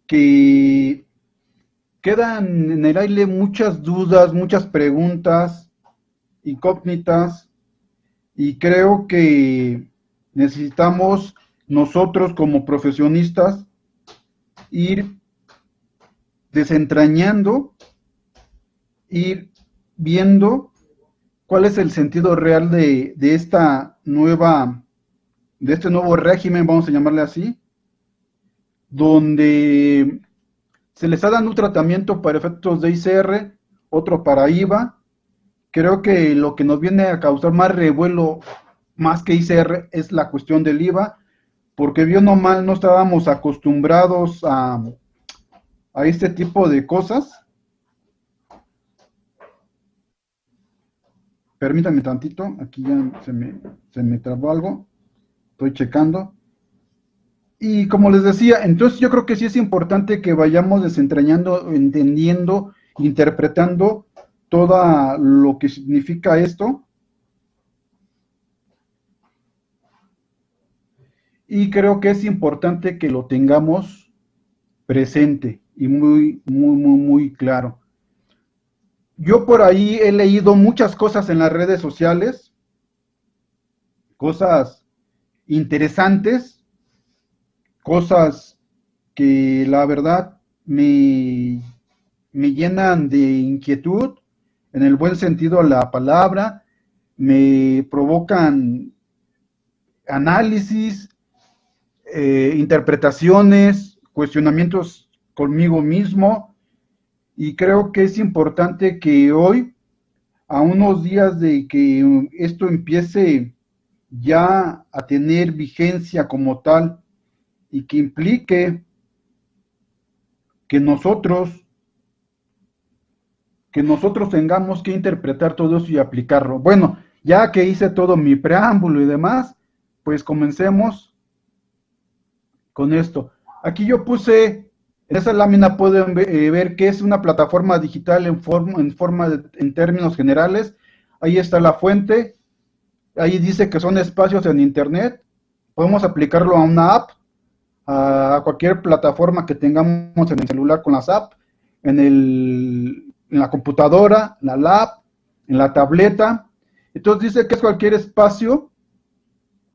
que quedan en el aire muchas dudas, muchas preguntas, incógnitas, y creo que necesitamos nosotros como profesionistas ir desentrañando, ir viendo cuál es el sentido real de esta nueva, de este nuevo régimen, vamos a llamarle así, donde se les está dando un tratamiento para efectos de ICR, otro para IVA. Creo que lo que nos viene a causar más revuelo, más que ICR, es la cuestión del IVA, porque bien o mal no estábamos acostumbrados a este tipo de cosas. Permítanme tantito, aquí ya se me trabó algo, estoy checando. Y como les decía, entonces yo creo que sí es importante que vayamos desentrañando, entendiendo, interpretando todo lo que significa esto. Y creo que es importante que lo tengamos presente y muy, muy, muy, muy claro. Yo por ahí he leído muchas cosas en las redes sociales, cosas interesantes, cosas que la verdad me llenan de inquietud, en el buen sentido de la palabra, me provocan análisis, interpretaciones, cuestionamientos conmigo mismo, y creo que es importante que hoy, a unos días de que esto empiece ya a tener vigencia como tal y que implique que nosotros, que nosotros tengamos que interpretar todo eso y aplicarlo. Bueno, ya que hice todo mi preámbulo y demás, pues comencemos con esto. Aquí yo puse, en esa lámina pueden ver que es una plataforma digital en términos generales. Ahí está la fuente, ahí dice que son espacios en Internet. Podemos aplicarlo a una app, a cualquier plataforma que tengamos en el celular con las apps, en la computadora, en la lab, en la tableta. Entonces dice que es cualquier espacio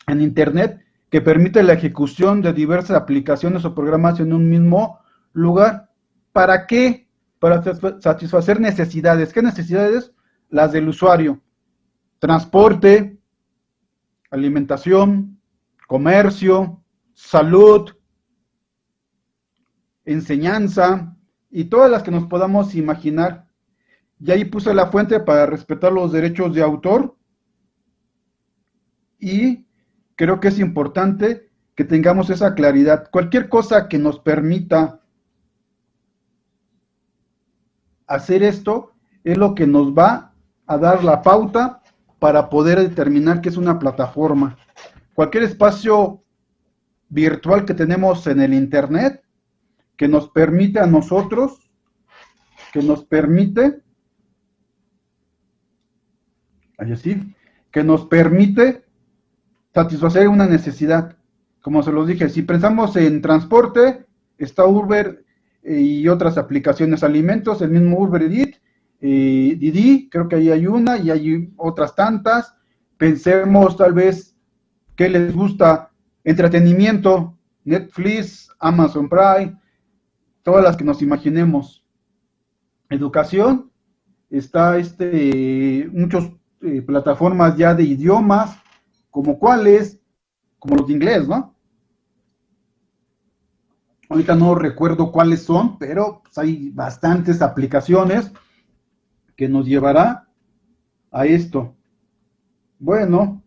en Internet que permite la ejecución de diversas aplicaciones o programas en un mismo lugar. ¿Para qué? Para satisfacer necesidades. ¿Qué necesidades? Las del usuario. Transporte, alimentación, comercio, salud, enseñanza y todas las que nos podamos imaginar. Y ahí puse la fuente para respetar los derechos de autor y creo que es importante que tengamos esa claridad. Cualquier cosa que nos permita hacer esto es lo que nos va a dar la pauta para poder determinar qué es una plataforma. Cualquier espacio virtual que tenemos en el Internet que nos permite a nosotros, que nos permite, así, que nos permite satisfacer una necesidad. Como se los dije, si pensamos en transporte, está Uber y otras aplicaciones, alimentos, el mismo Uber Eats, Didi, creo que ahí hay una y hay otras tantas. Pensemos tal vez qué les gusta, entretenimiento, Netflix, Amazon Prime, todas las que nos imaginemos. Educación, está muchas plataformas ya de idiomas, como cuáles, como los de inglés, ¿no? Ahorita no recuerdo cuáles son, pero pues, hay bastantes aplicaciones que nos llevará a esto. Bueno,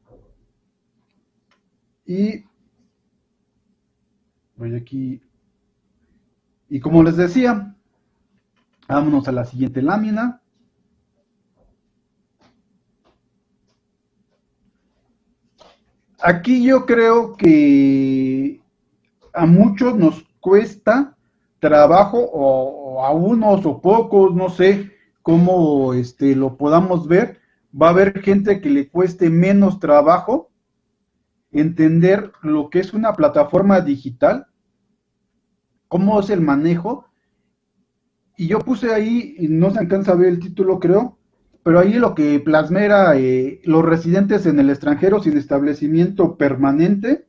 y voy aquí. Y como les decía, vámonos a la siguiente lámina. Aquí yo creo que a muchos nos cuesta trabajo, o a unos o pocos, no sé cómo lo podamos ver. Va a haber gente que le cueste menos trabajo entender lo que es una plataforma digital cómo es el manejo. Y yo puse ahí, y no se alcanza a ver el título, creo, pero ahí lo que plasmé era los residentes en el extranjero sin establecimiento permanente,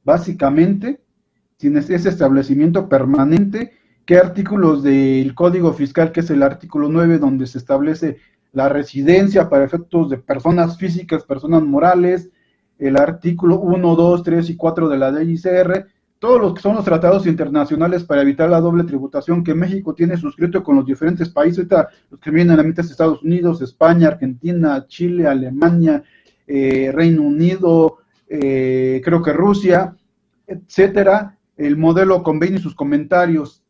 básicamente, sin ese establecimiento permanente, qué artículos del Código Fiscal, que es el artículo 9, donde se establece la residencia para efectos de personas físicas, personas morales, el artículo 1, 2, 3 y 4 de la ley ICR, todos los que son los tratados internacionales para evitar la doble tributación que México tiene suscrito con los diferentes países, los que vienen a la mitad de Estados Unidos, España, Argentina, Chile, Alemania, Reino Unido, creo que Rusia, etcétera, el modelo convenio y sus comentarios.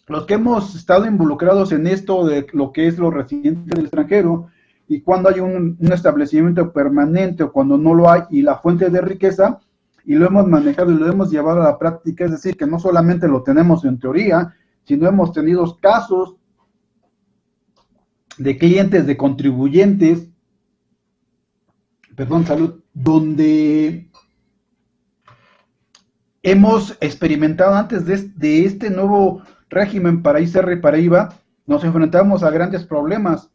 Los que hemos estado involucrados en esto de lo que es los residentes del extranjero y cuando hay un establecimiento permanente o cuando no lo hay y la fuente de riqueza, y lo hemos manejado y lo hemos llevado a la práctica, es decir, que no solamente lo tenemos en teoría, sino hemos tenido casos de clientes, de contribuyentes, donde hemos experimentado antes de este nuevo régimen para ICR y para IVA, nos enfrentamos a grandes problemas.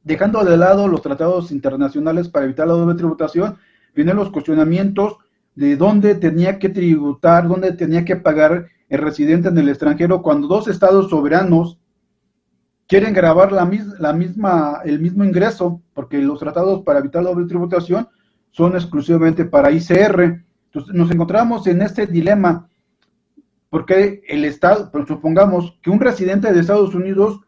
Dejando de lado los tratados internacionales para evitar la doble tributación, vienen los cuestionamientos de dónde tenía que tributar, dónde tenía que pagar el residente en el extranjero cuando dos estados soberanos quieren grabar el mismo ingreso, porque los tratados para evitar la doble tributación son exclusivamente para ICR. Entonces nos encontramos en este dilema, porque el Estado, pero supongamos que un residente de Estados Unidos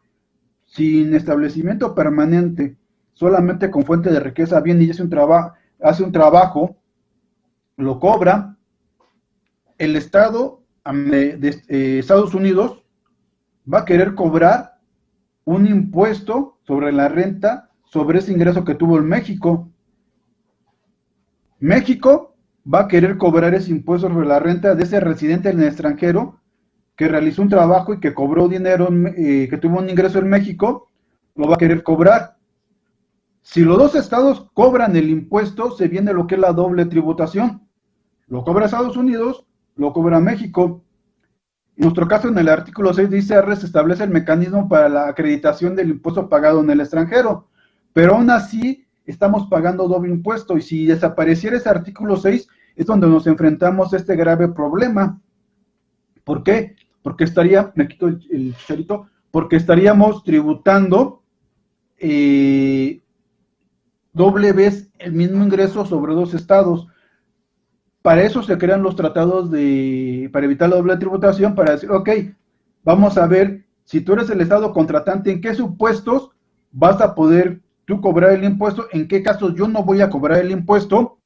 sin establecimiento permanente, solamente con fuente de riqueza, viene y hace un trabajo, lo cobra, el Estado de Estados Unidos va a querer cobrar un impuesto sobre la renta, sobre ese ingreso que tuvo en México. México va a querer cobrar ese impuesto sobre la renta de ese residente en el extranjero que realizó un trabajo y que cobró dinero, que tuvo un ingreso en México, lo va a querer cobrar. Si los dos estados cobran el impuesto, se viene lo que es la doble tributación. Lo cobra Estados Unidos, lo cobra México. En nuestro caso, en el artículo 6 de ICR se establece el mecanismo para la acreditación del impuesto pagado en el extranjero, pero aún así estamos pagando doble impuesto, y si desapareciera ese artículo 6 es donde nos enfrentamos a este grave problema. ¿Por qué? Porque me quito el chicharito, porque estaríamos tributando doble vez el mismo ingreso sobre dos estados. Para eso se crean los tratados para evitar la doble tributación, para decir, ok, vamos a ver, si tú eres el estado contratante, ¿en qué supuestos vas a poder tú cobrar el impuesto? ¿En qué casos yo no voy a cobrar el impuesto?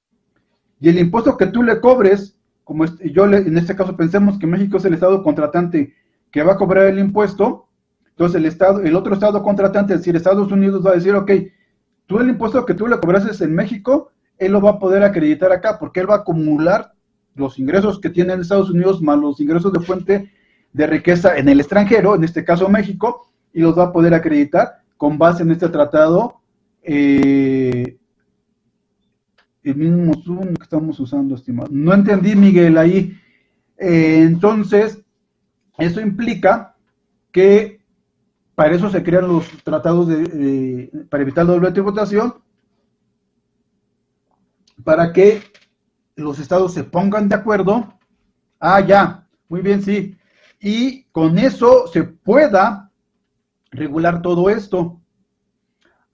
Y el impuesto que tú le cobres, como en este caso pensemos que México es el estado contratante que va a cobrar el impuesto, entonces el otro estado contratante, es decir, Estados Unidos, va a decir, ok, tú el impuesto que tú le cobrases en México, él lo va a poder acreditar acá, porque él va a acumular los ingresos que tiene en Estados Unidos más los ingresos de fuente de riqueza en el extranjero, en este caso México, y los va a poder acreditar con base en este tratado, el mismo Zoom que estamos usando, estimado. No entendí, Miguel, ahí. Entonces, eso implica que para eso se crean los tratados para evitar la doble tributación, para que los estados se pongan de acuerdo. Ah, ya, muy bien, sí. Y con eso se pueda regular todo esto.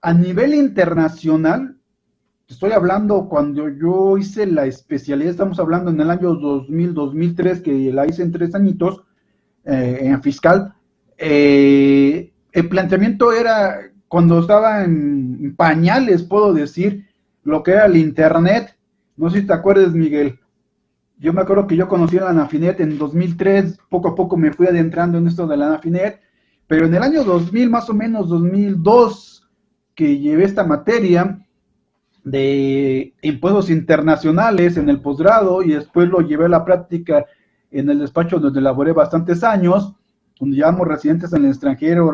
A nivel internacional, estoy hablando cuando yo hice la especialidad, estamos hablando en el año 2000, 2003, que la hice en 3 añitos, en fiscal. El planteamiento era, cuando estaba en pañales, puedo decir, lo que era el internet. No sé si te acuerdas, Miguel. Yo me acuerdo que yo conocí a la Anafinet en 2003, poco a poco me fui adentrando en esto de la Anafinet, pero en el año 2000, más o menos 2002, que llevé esta materia de impuestos internacionales en el posgrado, y después lo llevé a la práctica en el despacho donde laboré bastantes años, donde llevamos residentes en el extranjero,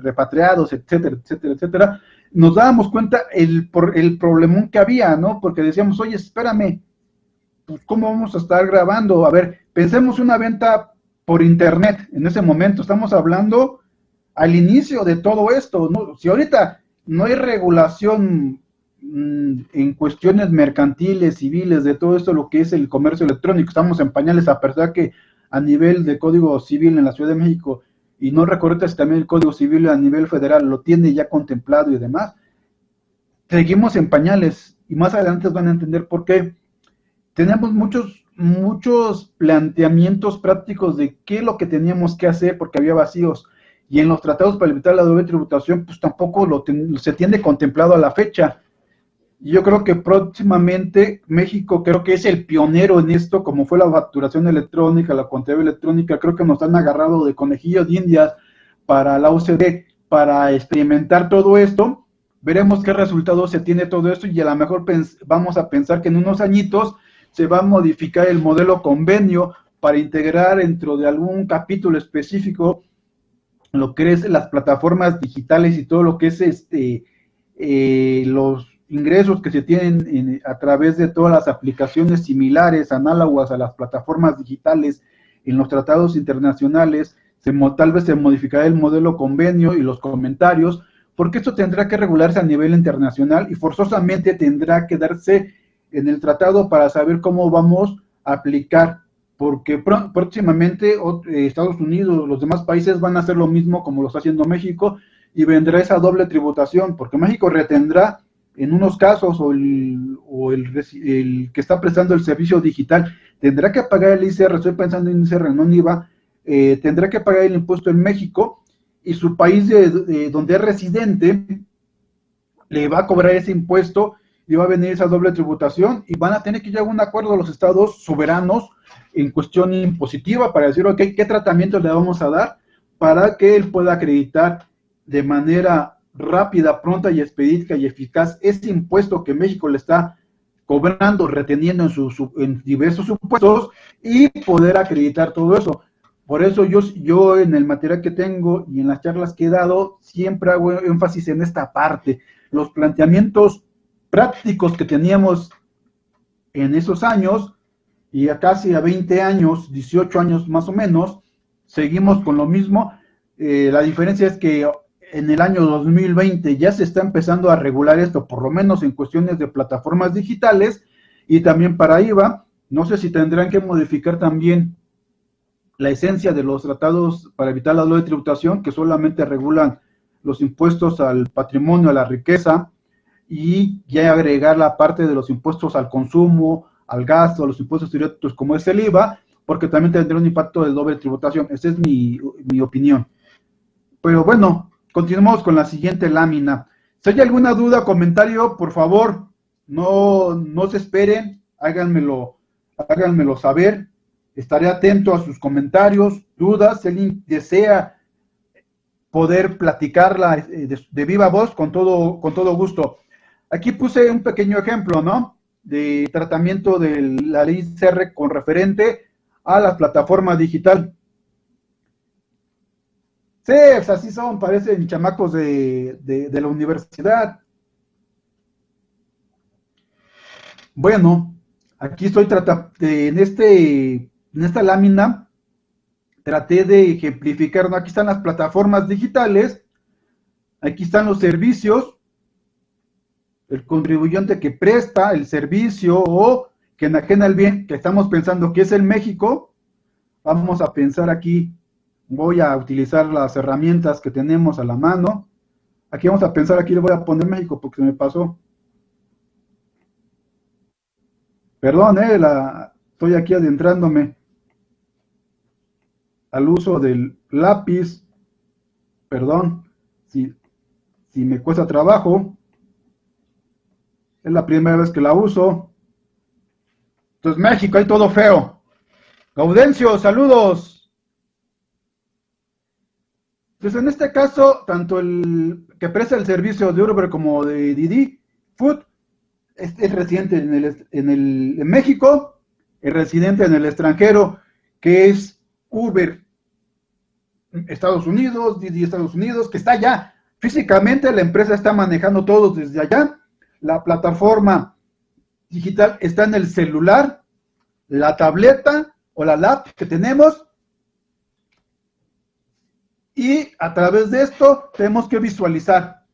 repatriados, etcétera, etcétera, etcétera. Nos dábamos cuenta el problemón que había, ¿no? Porque decíamos, oye, espérame, pues, ¿cómo vamos a estar grabando? A ver, pensemos una venta por internet en ese momento, estamos hablando al inicio de todo esto, ¿no? Si ahorita no hay regulación en cuestiones mercantiles, civiles, de todo esto, lo que es el comercio electrónico, estamos en pañales, a pesar que a nivel de Código Civil en la Ciudad de México, y no recuerdo si también el Código Civil a nivel federal lo tiene ya contemplado y demás, seguimos en pañales, y más adelante van a entender por qué. Tenemos muchos planteamientos prácticos de qué es lo que teníamos que hacer porque había vacíos, y en los tratados para evitar la doble tributación, pues tampoco se tiene contemplado a la fecha. Yo creo que próximamente México creo que es el pionero en esto, como fue la facturación electrónica, la contabilidad electrónica. Creo que nos han agarrado de conejillos de indias para la OCDE, para experimentar todo esto. Veremos qué resultados se tiene todo esto, y a lo mejor vamos a pensar que en unos añitos se va a modificar el modelo convenio para integrar dentro de algún capítulo específico lo que es las plataformas digitales y todo lo que es los ingresos que se tienen a través de todas las aplicaciones similares, análogas a las plataformas digitales en los tratados internacionales. Tal vez se modificará el modelo convenio y los comentarios, porque esto tendrá que regularse a nivel internacional y forzosamente tendrá que darse en el tratado para saber cómo vamos a aplicar, porque próximamente Estados Unidos, los demás países van a hacer lo mismo como lo está haciendo México, y vendrá esa doble tributación, porque México retendrá en unos casos, o el que está prestando el servicio digital tendrá que pagar el ICR, estoy pensando en ICR, no en IVA, tendrá que pagar el impuesto en México, y su país donde es residente le va a cobrar ese impuesto, y va a venir esa doble tributación, y van a tener que llegar a un acuerdo a los estados soberanos en cuestión impositiva para decir, ok, ¿qué tratamiento le vamos a dar para que él pueda acreditar de manera rápida, pronta y expedita y eficaz ese impuesto que México le está cobrando, reteniendo en diversos supuestos, y poder acreditar todo eso? Por eso yo en el material que tengo y en las charlas que he dado, siempre hago énfasis en esta parte. Los planteamientos prácticos que teníamos en esos años, y a casi a 20 años, 18 años más o menos, seguimos con lo mismo. La diferencia es que en el año 2020 ya se está empezando a regular esto, por lo menos en cuestiones de plataformas digitales, y también para IVA. No sé si tendrán que modificar también la esencia de los tratados para evitar la doble tributación, que solamente regulan los impuestos al patrimonio, a la riqueza, y ya agregar la parte de los impuestos al consumo, al gasto, a los impuestos directos como es el IVA, porque también tendrá un impacto de doble tributación. Esa es mi opinión. Pero bueno, continuamos con la siguiente lámina. Si hay alguna duda o comentario, por favor, no se esperen, háganmelo saber. Estaré atento a sus comentarios, dudas. Si alguien desea poder platicarla de viva voz, con todo gusto. Aquí puse un pequeño ejemplo, ¿no?, de tratamiento de la ley CR con referente a las plataformas digital. Sí, pues así son, parecen chamacos de la universidad. Bueno, aquí estoy en esta lámina traté de ejemplificar, ¿no? Aquí están las plataformas digitales, aquí están los servicios, el contribuyente que presta el servicio o que enajena el bien, que estamos pensando que es el México. Vamos a pensar aquí, voy a utilizar las herramientas que tenemos a la mano. Aquí vamos a pensar, aquí le voy a poner México porque se me pasó. Perdón, estoy aquí adentrándome al uso del lápiz. Perdón, si me cuesta trabajo. Es la primera vez que la uso. Entonces, México, hay todo feo. Gaudencio, saludos. Entonces, en este caso, tanto el que presta el servicio de Uber como de Didi Food es residente en México, es residente en el extranjero, que es Uber Estados Unidos, Didi Estados Unidos, que está allá. Físicamente la empresa está manejando todo desde allá. La plataforma digital está en el celular, la tableta o la lap que tenemos, y a través de esto tenemos que visualizar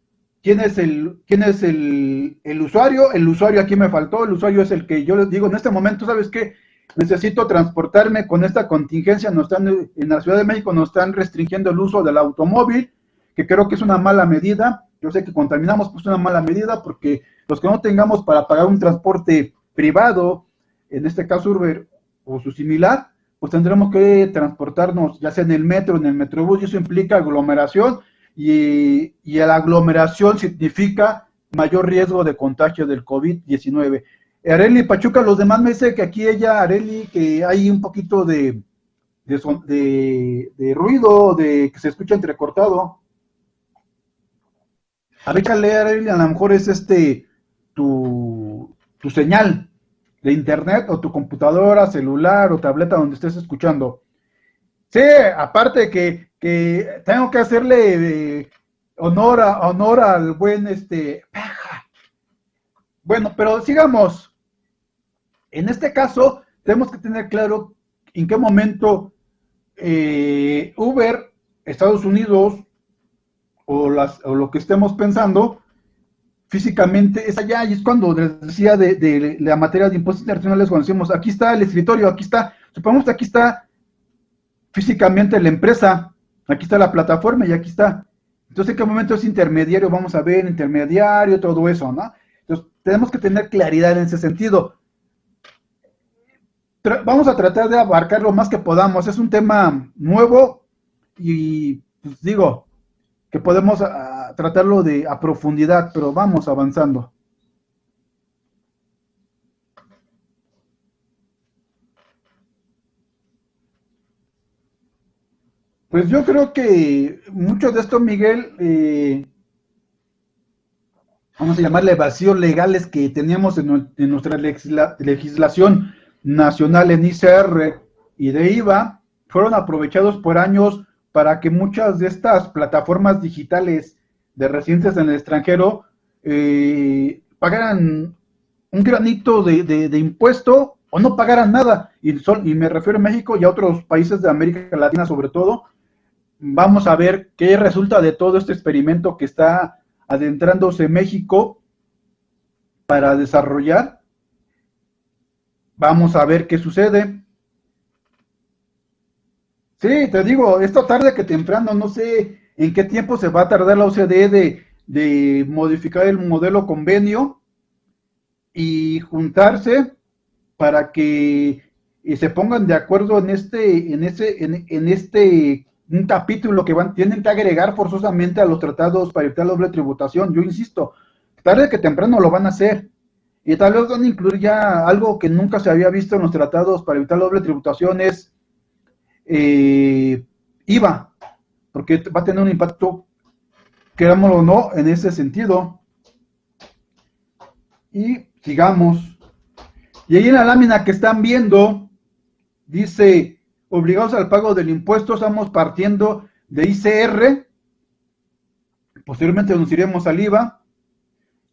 quién es el usuario. El usuario aquí me faltó, el usuario es el que yo les digo en este momento, ¿sabes qué? Necesito transportarme con esta contingencia, en la Ciudad de México nos están restringiendo el uso del automóvil, que creo que es una mala medida. Yo sé que contaminamos, pues es una mala medida, porque los que no tengamos para pagar un transporte privado, en este caso Uber o su similar, pues tendremos que transportarnos ya sea en el metro, en el metrobús, y eso implica aglomeración, y la aglomeración significa mayor riesgo de contagio del COVID-19. Areli Pachuca, los demás me dice que aquí Areli, que hay un poquito de ruido, de que se escucha entrecortado. A ver, Areli, a lo mejor es tu señal de internet o tu computadora, celular o tableta donde estés escuchando. Sí, aparte que tengo que hacerle honor al buen Bueno, pero sigamos. En este caso, tenemos que tener claro en qué momento Uber, Estados Unidos, o lo que estemos pensando, físicamente es allá, y es cuando les decía de la materia de impuestos internacionales, cuando decimos, aquí está el escritorio, aquí está, supongamos que aquí está físicamente la empresa, aquí está la plataforma y aquí está. Entonces, ¿en qué momento es intermediario? Vamos a ver, intermediario, todo eso, ¿no? Entonces, tenemos que tener claridad en ese sentido. Vamos a tratar de abarcar lo más que podamos. Es un tema nuevo y, pues digo, que podemos tratarlo a profundidad, pero vamos avanzando. Pues yo creo que mucho de esto, Miguel, vamos a llamarle vacíos legales que teníamos en nuestra legislación nacional en ICR y de IVA, fueron aprovechados por años para que muchas de estas plataformas digitales de residentes en el extranjero pagaran un granito de impuesto o no pagaran nada. Y me refiero a México y a otros países de América Latina sobre todo. Vamos a ver qué resulta de todo este experimento que está adentrándose México para desarrollar. Vamos a ver qué sucede. Sí, te digo, esto tarde que temprano, no sé en qué tiempo se va a tardar la OCDE de modificar el modelo convenio y juntarse para que se pongan de acuerdo en un capítulo que tienen que agregar forzosamente a los tratados para evitar la doble tributación. Yo insisto, tarde que temprano lo van a hacer. Y tal vez van a incluir ya algo que nunca se había visto en los tratados para evitar la doble tributación, es IVA, porque va a tener un impacto, querámoslo o no, en ese sentido. Y sigamos. Y ahí en la lámina que están viendo, dice, obligados al pago del impuesto, estamos partiendo de ICR, posteriormente nos iremos al IVA,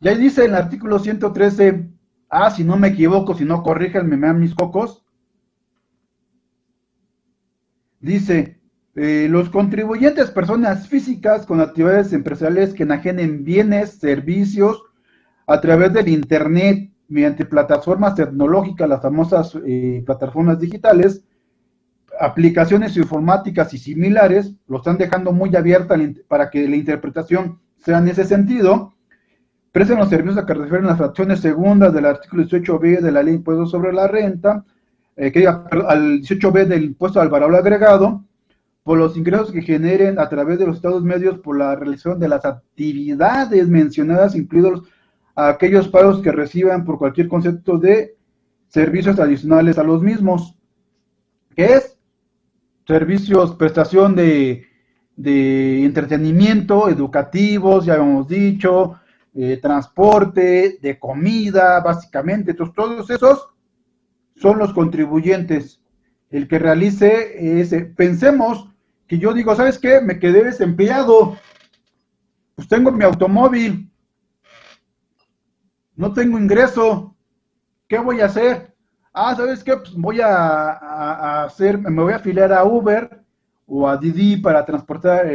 y ahí dice en el artículo 113, si no me equivoco, si no corríjanme, me dan mis cocos, dice, los contribuyentes, personas físicas con actividades empresariales que enajenen bienes, servicios, a través del Internet, mediante plataformas tecnológicas, las famosas plataformas digitales, aplicaciones informáticas y similares, lo están dejando muy abierta para que la interpretación sea en ese sentido. Prestan los servicios a que refieren las fracciones segundas del artículo 18b de la Ley de Impuestos sobre la Renta, al 18b del impuesto al valor agregado, por los ingresos que generen a través de los estados medios por la realización de las actividades mencionadas, incluidos a aquellos pagos que reciban por cualquier concepto de servicios adicionales a los mismos. ¿Qué es? Servicios, prestación de entretenimiento, educativos, ya hemos dicho, transporte, de comida, básicamente. Entonces, todos esos son los contribuyentes. El que realice ese. Pensemos que yo digo, ¿sabes qué? Me quedé desempleado. Pues tengo mi automóvil. No tengo ingreso. ¿Qué voy a hacer? ¿sabes qué? Pues voy a hacer, me voy a afiliar a Uber o a Didi para transportar,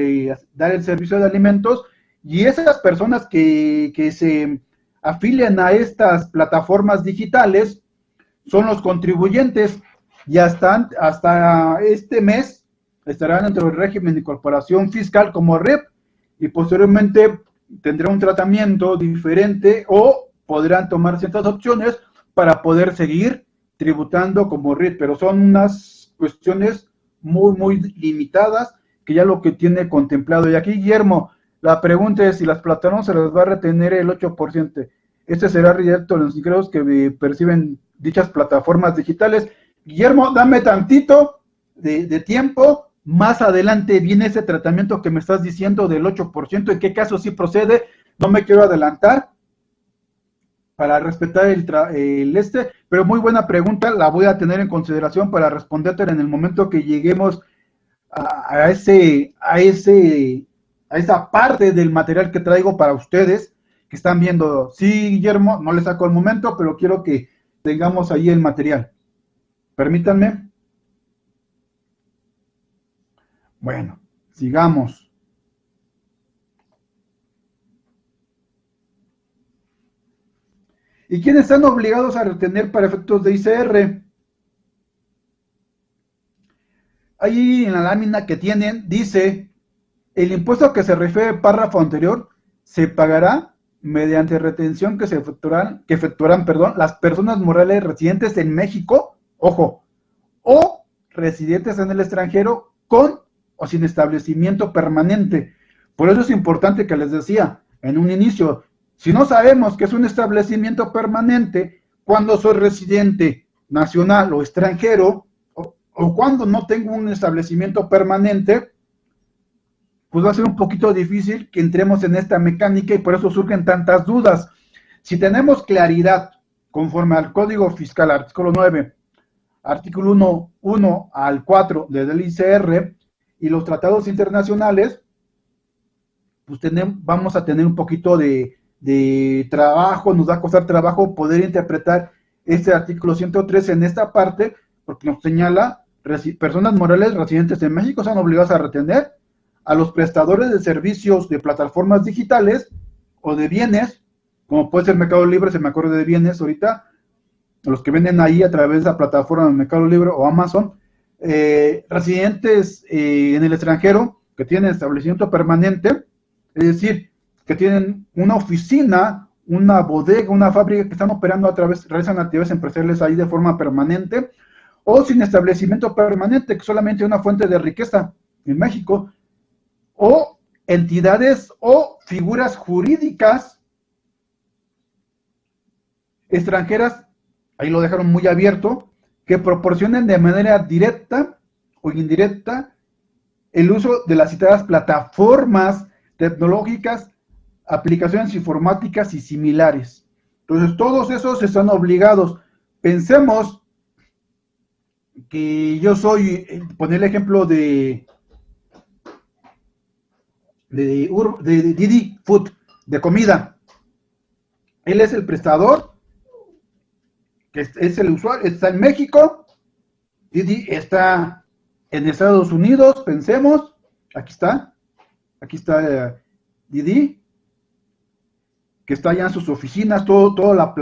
dar el servicio de alimentos, y esas personas que se afilian a estas plataformas digitales son los contribuyentes, y hasta este mes estarán dentro del régimen de incorporación fiscal como REP, y posteriormente tendrán un tratamiento diferente o podrán tomar ciertas opciones para poder seguir tributando como RIT, pero son unas cuestiones muy limitadas que ya lo que tiene contemplado. Y aquí, Guillermo, la pregunta es si las plataformas se les va a retener el 8%. Este será directo a los ingresos que perciben dichas plataformas digitales. Guillermo, dame tantito de tiempo. Más adelante viene ese tratamiento que me estás diciendo del 8%, en qué caso sí procede. No me quiero adelantar para respetar pero muy buena pregunta, la voy a tener en consideración para responderte en el momento que lleguemos a esa parte del material que traigo para ustedes que están viendo. Sí, Guillermo, no le saco el momento, pero quiero que tengamos ahí el material. Permítanme. Bueno, sigamos. ¿Y quiénes están obligados a retener para efectos de ICR? Ahí en la lámina que tienen dice, el impuesto que se refiere al párrafo anterior se pagará mediante retención que efectuarán las personas morales residentes en México, ojo, o residentes en el extranjero con o sin establecimiento permanente. Por eso es importante que les decía en un inicio, si no sabemos qué es un establecimiento permanente, cuando soy residente nacional o extranjero, o cuando no tengo un establecimiento permanente, pues va a ser un poquito difícil que entremos en esta mecánica, y por eso surgen tantas dudas. Si tenemos claridad conforme al Código Fiscal, artículo 9, artículo 1 al 4 del ICR y los tratados internacionales, pues vamos a tener un poquito de trabajo, nos va a costar trabajo poder interpretar este artículo 103 en esta parte, porque nos señala, personas morales residentes en México están obligadas a retener a los prestadores de servicios de plataformas digitales o de bienes, como puede ser Mercado Libre, se me acuerda de bienes ahorita, los que venden ahí a través de la plataforma de Mercado Libre o Amazon, residentes en el extranjero que tienen establecimiento permanente, es decir, que tienen una oficina, una bodega, una fábrica que están operando realizan actividades empresariales ahí de forma permanente, o sin establecimiento permanente, que solamente es una fuente de riqueza en México, o entidades o figuras jurídicas extranjeras, ahí lo dejaron muy abierto, que proporcionen de manera directa o indirecta el uso de las citadas plataformas tecnológicas, aplicaciones informáticas y similares. Entonces, todos esos están obligados. Pensemos que yo soy, poner el ejemplo de Didi Food, de comida. Él es el prestador, que es el usuario, está en México, Didi está en Estados Unidos, pensemos, aquí está Didi, que está allá en sus oficinas, toda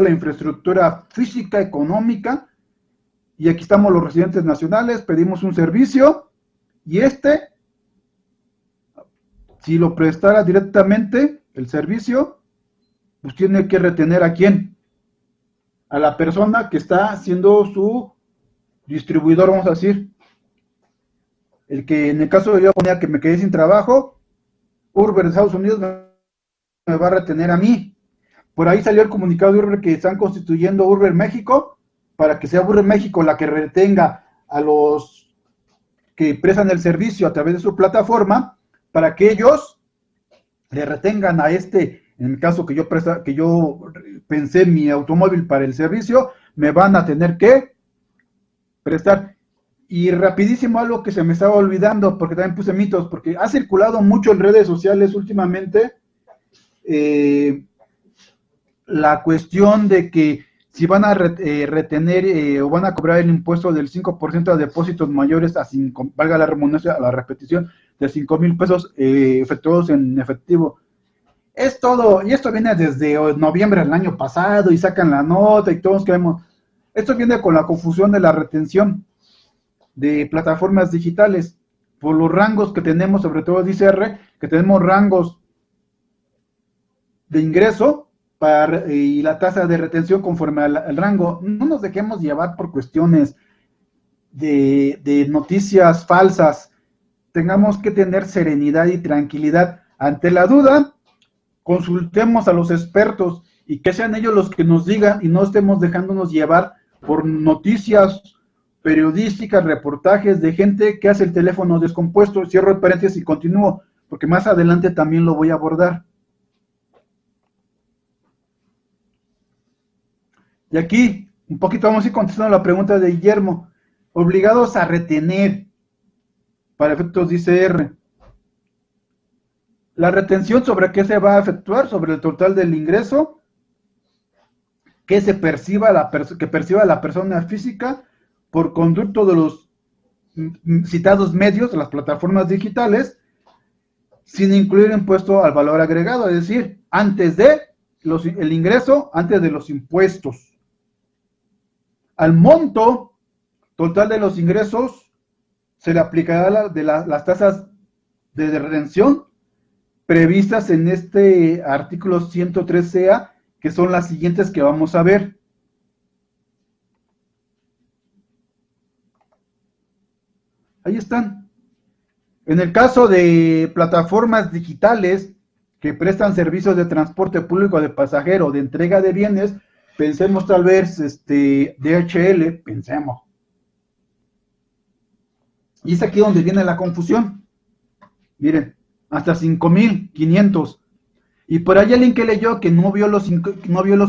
la infraestructura física, económica, y aquí estamos los residentes nacionales, pedimos un servicio, y si lo prestara directamente el servicio, pues tiene que retener ¿a quién? A la persona que está siendo su distribuidor, vamos a decir. El que en el caso de yo ponía que me quedé sin trabajo, Uber de Estados Unidos me va a retener a mí. Por ahí salió el comunicado de Uber que están constituyendo Uber México, para que sea Uber México la que retenga a los que prestan el servicio a través de su plataforma, para que ellos le retengan a en el caso que yo pensé mi automóvil para el servicio, me van a tener que prestar. Y rapidísimo, algo que se me estaba olvidando, porque también puse mitos, porque ha circulado mucho en redes sociales últimamente la cuestión de que si van a retener o van a cobrar el impuesto del 5% a depósitos mayores a 5, valga la remuneración, a la repetición, de 5,000 pesos efectuados en efectivo. Es todo, y esto viene desde noviembre del año pasado, y sacan la nota, y todos creemos. Esto viene con la confusión de la retención de plataformas digitales, por los rangos que tenemos, sobre todo dice R, que tenemos rangos de ingreso y la tasa de retención conforme al rango. No nos dejemos llevar por cuestiones de noticias falsas. Tengamos que tener serenidad y tranquilidad. Ante la duda, consultemos a los expertos y que sean ellos los que nos digan y no estemos dejándonos llevar por noticias periodísticas, reportajes de gente que hace el teléfono descompuesto. Cierro el paréntesis y continúo, porque más adelante también lo voy a abordar. Y aquí, un poquito vamos a ir contestando la pregunta de Guillermo. Obligados a retener, para efectos dice R. La retención, ¿sobre qué se va a efectuar? Sobre el total del ingreso que perciba la persona física por conducto de los citados medios de las plataformas digitales, sin incluir impuesto al valor agregado, es decir, antes de el ingreso, antes de los impuestos. Al monto total de los ingresos se le aplicará las tasas de retención previstas en este artículo 113A, que son las siguientes que vamos a ver. Ahí están. En el caso de plataformas digitales que prestan servicios de transporte público de pasajero, de entrega de bienes, pensemos tal vez DHL, pensemos. Y es aquí donde viene la confusión. Miren, hasta 5,500. Y por ahí alguien que leyó que no vio los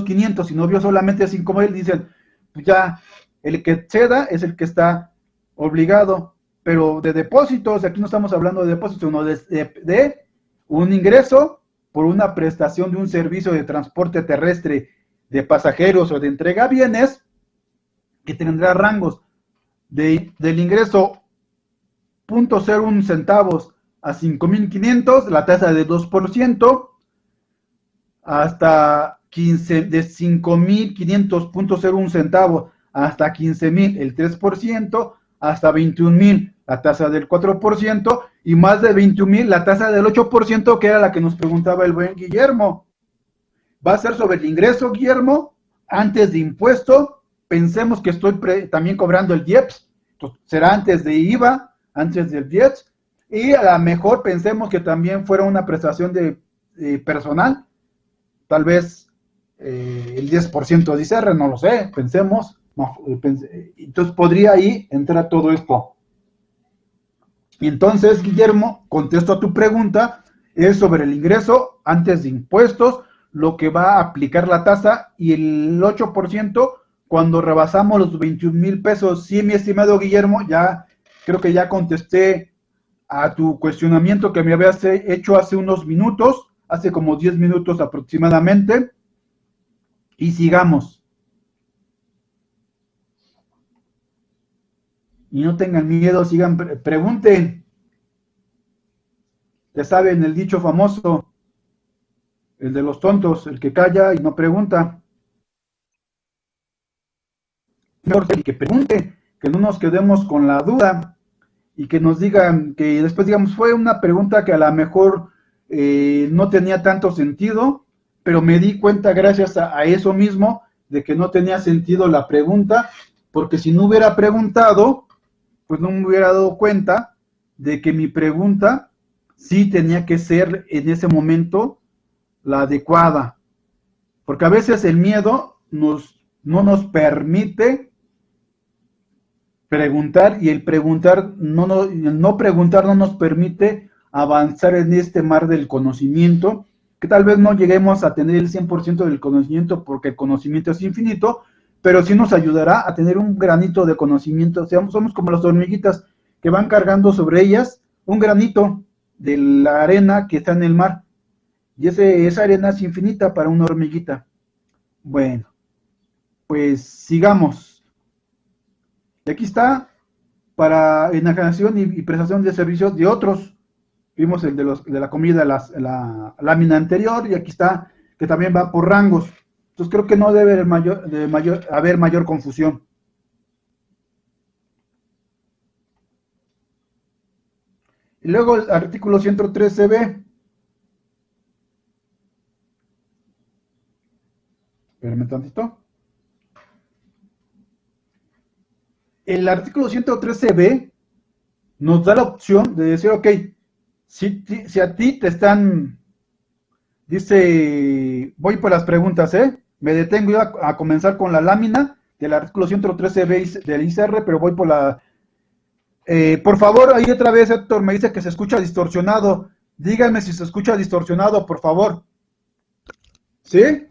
500, sino vio solamente 5,000, dicen, pues ya, el que ceda es el que está obligado. Pero de depósitos, aquí no estamos hablando de depósitos, sino de un ingreso por una prestación de un servicio de transporte terrestre de pasajeros o de entrega bienes, que tendrá rangos del ingreso 0.01 centavos a 5,500, la tasa de 2%, hasta 15, de 5,500.01 centavos hasta 15,000, el 3%, hasta 21,000, la tasa del 4%, y más de 21,000, la tasa del 8%, que era la que nos preguntaba el buen Guillermo. Va a ser sobre el ingreso, Guillermo, antes de impuesto. Pensemos que estoy también cobrando el IEPS, entonces será antes de IVA, antes del IEPS, y a lo mejor pensemos que también fuera una prestación de personal, tal vez el 10% de ICR, no lo sé, pensemos. Entonces podría ahí entrar todo esto. Y entonces, Guillermo, contesto a tu pregunta, es sobre el ingreso antes de impuestos, lo que va a aplicar la tasa, y el 8% cuando rebasamos los 21,000 pesos. Sí, mi estimado Guillermo, ya creo que ya contesté a tu cuestionamiento que me habías hecho hace unos minutos, hace como 10 minutos aproximadamente, y sigamos. Y no tengan miedo, sigan, pregunten. Ya saben el dicho famoso, el de los tontos, el que calla y no pregunta. Mejor que pregunte, que no nos quedemos con la duda y que nos digan, que después digamos, fue una pregunta que a lo mejor no tenía tanto sentido, pero me di cuenta gracias a eso mismo, de que no tenía sentido la pregunta, porque si no hubiera preguntado, pues no me hubiera dado cuenta de que mi pregunta sí tenía que ser en ese momento la adecuada, porque a veces el miedo no nos permite preguntar, y el preguntar, el no preguntar no nos permite avanzar en este mar del conocimiento, que tal vez no lleguemos a tener el 100% del conocimiento, porque el conocimiento es infinito, pero sí nos ayudará a tener un granito de conocimiento. Somos como las hormiguitas que van cargando sobre ellas un granito de la arena que está en el mar, y esa arena es infinita para una hormiguita. Bueno, pues sigamos. Y aquí está para enajenación y prestación de servicios de otros. Vimos el de, de la comida, la lámina anterior, y aquí está que también va por rangos. Entonces creo que no debe haber mayor confusión. Y luego el artículo 113b. Espérame tantito. El artículo 113b nos da la opción de decir, ok, si a ti te están, dice, voy por las preguntas, ¿eh? Me detengo yo a comenzar con la lámina del artículo 113b del ICR, pero voy por la... por favor, ahí otra vez Héctor me dice que se escucha distorsionado. Díganme si se escucha distorsionado, por favor. ¿Sí?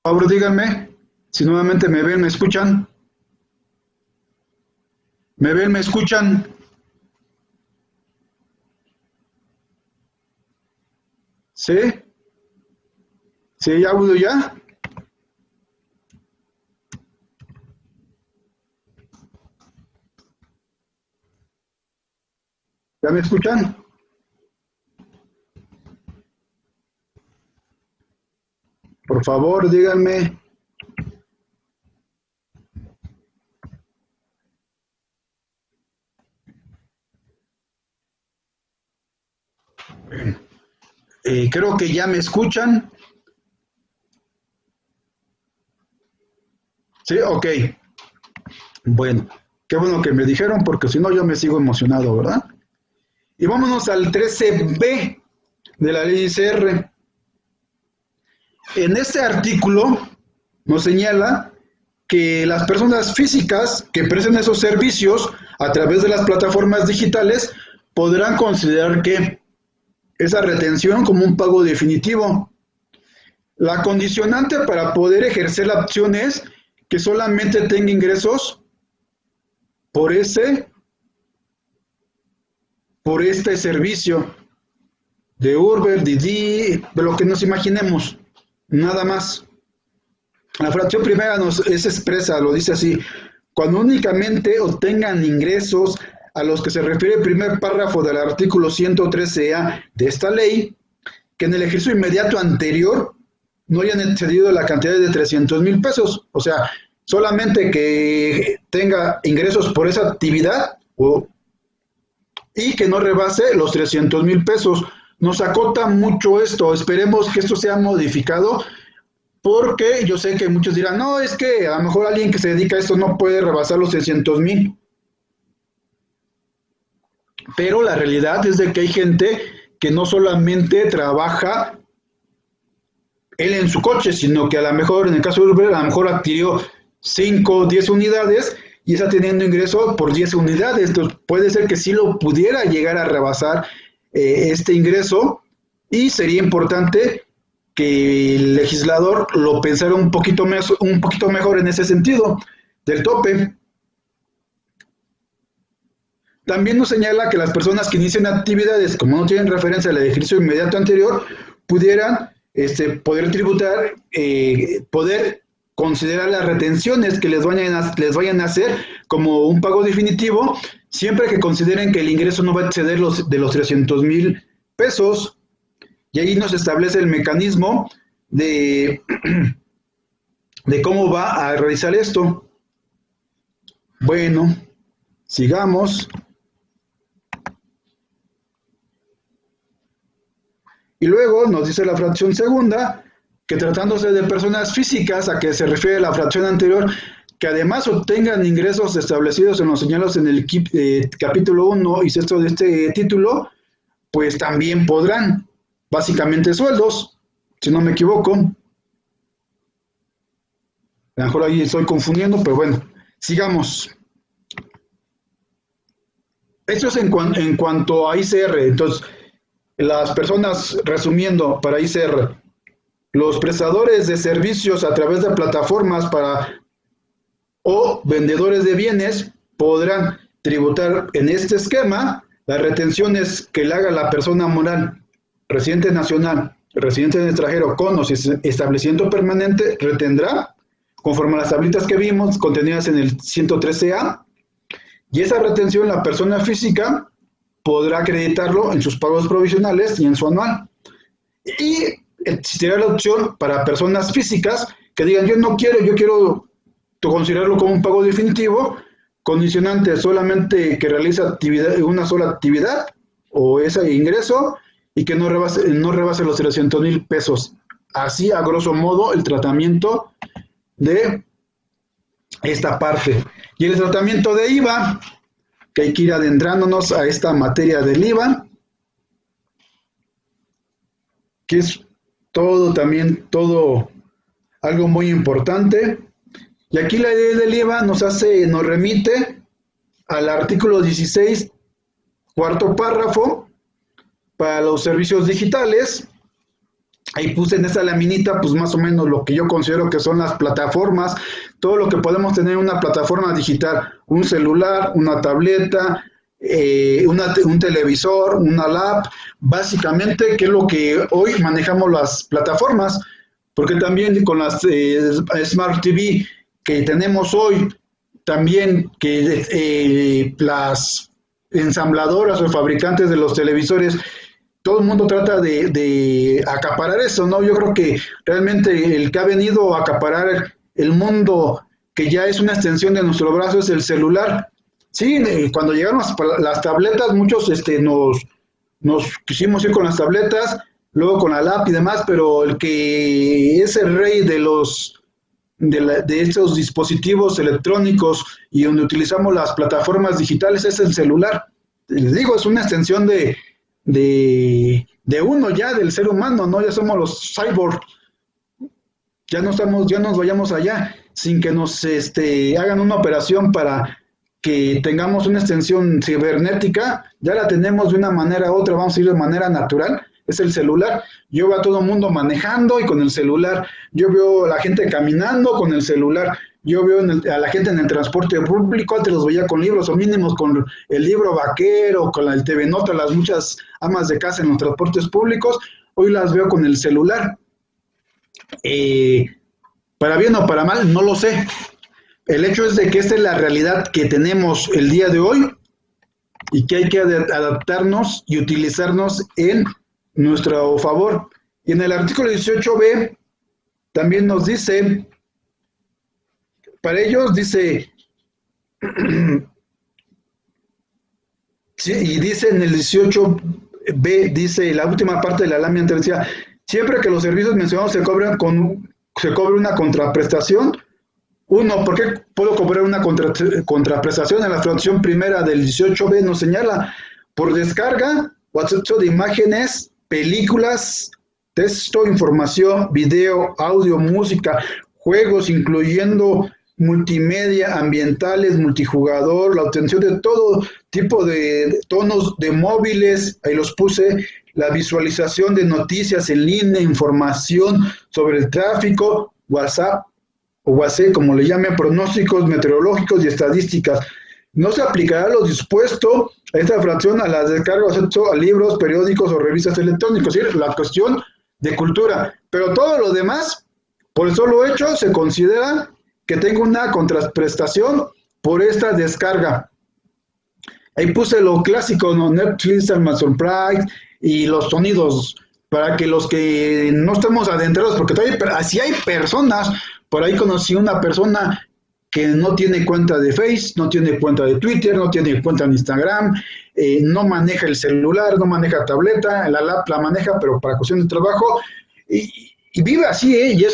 Por favor, díganme si nuevamente me ven, me escuchan. ¿Me ven, me escuchan? ¿Sí? ¿Sí hay audio ya? ¿Ya me escuchan? Por favor, díganme. Creo que ya me escuchan. Sí, ok. Bueno, qué bueno que me dijeron porque si no yo me sigo emocionado, ¿verdad? Y vámonos al 13b de la ley ICR. En este artículo nos señala que las personas físicas que presten esos servicios a través de las plataformas digitales podrán considerar que esa retención como un pago definitivo. La condicionante para poder ejercer la opción es que solamente tenga ingresos por este servicio de Uber, Didi, de lo que nos imaginemos, nada más. La fracción primera es expresa, lo dice así: cuando únicamente obtengan ingresos a los que se refiere el primer párrafo del artículo 113A de esta ley, que en el ejercicio inmediato anterior no hayan excedido la cantidad de 300,000 pesos, o sea, solamente que tenga ingresos por esa actividad y que no rebase los 300,000 pesos. Nos acota mucho esto, esperemos que esto sea modificado, porque yo sé que muchos dirán, no, es que a lo mejor alguien que se dedica a esto no puede rebasar los 300,000. Pero la realidad es de que hay gente que no solamente trabaja él en su coche, sino que a lo mejor, en el caso de Uber, a lo mejor adquirió 5 o 10 unidades y está teniendo ingreso por 10 unidades. Entonces puede ser que sí lo pudiera llegar a rebasar este ingreso, y sería importante que el legislador lo pensara un poquito mejor en ese sentido del tope. También nos señala que las personas que inician actividades, como no tienen referencia al ejercicio inmediato anterior, pudieran poder tributar, poder considerar las retenciones que les vayan a hacer como un pago definitivo, siempre que consideren que el ingreso no va a exceder de los 300,000 pesos. Y ahí nos establece el mecanismo de cómo va a realizar esto. Bueno, sigamos. Y luego nos dice la fracción segunda, que tratándose de personas físicas, a que se refiere la fracción anterior, que además obtengan ingresos establecidos en los señalados en el capítulo 1 y 6 de este título, pues también podrán, básicamente sueldos, si no me equivoco. A lo mejor ahí estoy confundiendo, pero bueno, sigamos. Esto es en cuanto a ICR. Entonces, las personas, resumiendo, para ICR, los prestadores de servicios a través de plataformas o vendedores de bienes podrán tributar en este esquema las retenciones que le haga la persona moral, residente nacional, residente en extranjero con o establecimiento permanente, retendrá conforme a las tablitas que vimos contenidas en el 113A, y esa retención la persona física podrá acreditarlo en sus pagos provisionales y en su anual. Y existirá la opción para personas físicas que digan, yo quiero considerarlo como un pago definitivo, condicionante solamente que realice una sola actividad o ese ingreso y que no rebase los 300,000 pesos. Así, a grosso modo, el tratamiento de esta parte. Y el tratamiento de IVA, que hay que ir adentrándonos a esta materia del IVA, que es todo algo muy importante. Y aquí la ley del IVA nos remite al artículo 16, cuarto párrafo, para los servicios digitales. Ahí puse en esta laminita, pues más o menos lo que yo considero que son las plataformas, todo lo que podemos tener en una plataforma digital, un celular, una tableta, un televisor, una lap, básicamente, que es lo que hoy manejamos las plataformas, porque también con las Smart TV que tenemos hoy, también que las ensambladoras o fabricantes de los televisores, todo el mundo trata de acaparar eso, ¿no? Yo creo que realmente el que ha venido a acaparar el mundo, que ya es una extensión de nuestro brazo, es el celular. Sí, cuando llegaron las tabletas, muchos nos quisimos ir con las tabletas, luego con la lap y demás, pero el que es el rey de estos dispositivos electrónicos y donde utilizamos las plataformas digitales es el celular. les digo, es una extensión de uno ya, del ser humano, ¿no? Ya somos los cyborg, ya no estamos, ya nos vayamos allá sin que nos hagan una operación para que tengamos una extensión cibernética, ya la tenemos de una manera u otra, vamos a ir de manera natural, es el celular. Yo veo a todo el mundo manejando y con el celular, yo veo a la gente caminando con el celular, yo veo a la gente en el transporte público, antes los veía con libros o mínimos con el libro vaquero, con el TV Nota, las muchas amas de casa en los transportes públicos, hoy las veo con el celular. Para bien o para mal, no lo sé. El hecho es de que esta es la realidad que tenemos el día de hoy y que hay que adaptarnos y utilizarnos en nuestro favor. Y en el artículo 18b también nos dice, para ellos dice, sí, y dice en el 18b, dice la última parte de la lámina anterior, decía, siempre que los servicios mencionados se cobre una contraprestación. Uno, ¿por qué puedo cobrar una contraprestación? En la fracción primera del 18b nos señala por descarga o acceso de imágenes, películas, texto, información, video, audio, música, juegos, incluyendo multimedia, ambientales, multijugador, la obtención de todo tipo de tonos de móviles, ahí los puse, la visualización de noticias en línea, información sobre el tráfico, WhatsApp, o WASE, como le llamen, pronósticos meteorológicos y estadísticas. No se aplicará lo dispuesto a esta fracción a las descargas a libros, periódicos o revistas electrónicos, ¿sí? La cuestión de cultura. Pero todo lo demás, por el solo hecho, se considera que tengo una contraprestación por esta descarga. Ahí puse lo clásico, ¿no? Netflix, Amazon Prime y los sonidos, para que los que no estemos adentrados, porque así hay personas. Por ahí conocí una persona que no tiene cuenta de Facebook, no tiene cuenta de Twitter, no tiene cuenta de Instagram, no maneja el celular, no maneja tableta, la lap la maneja, pero para cuestión de trabajo, y vive así, y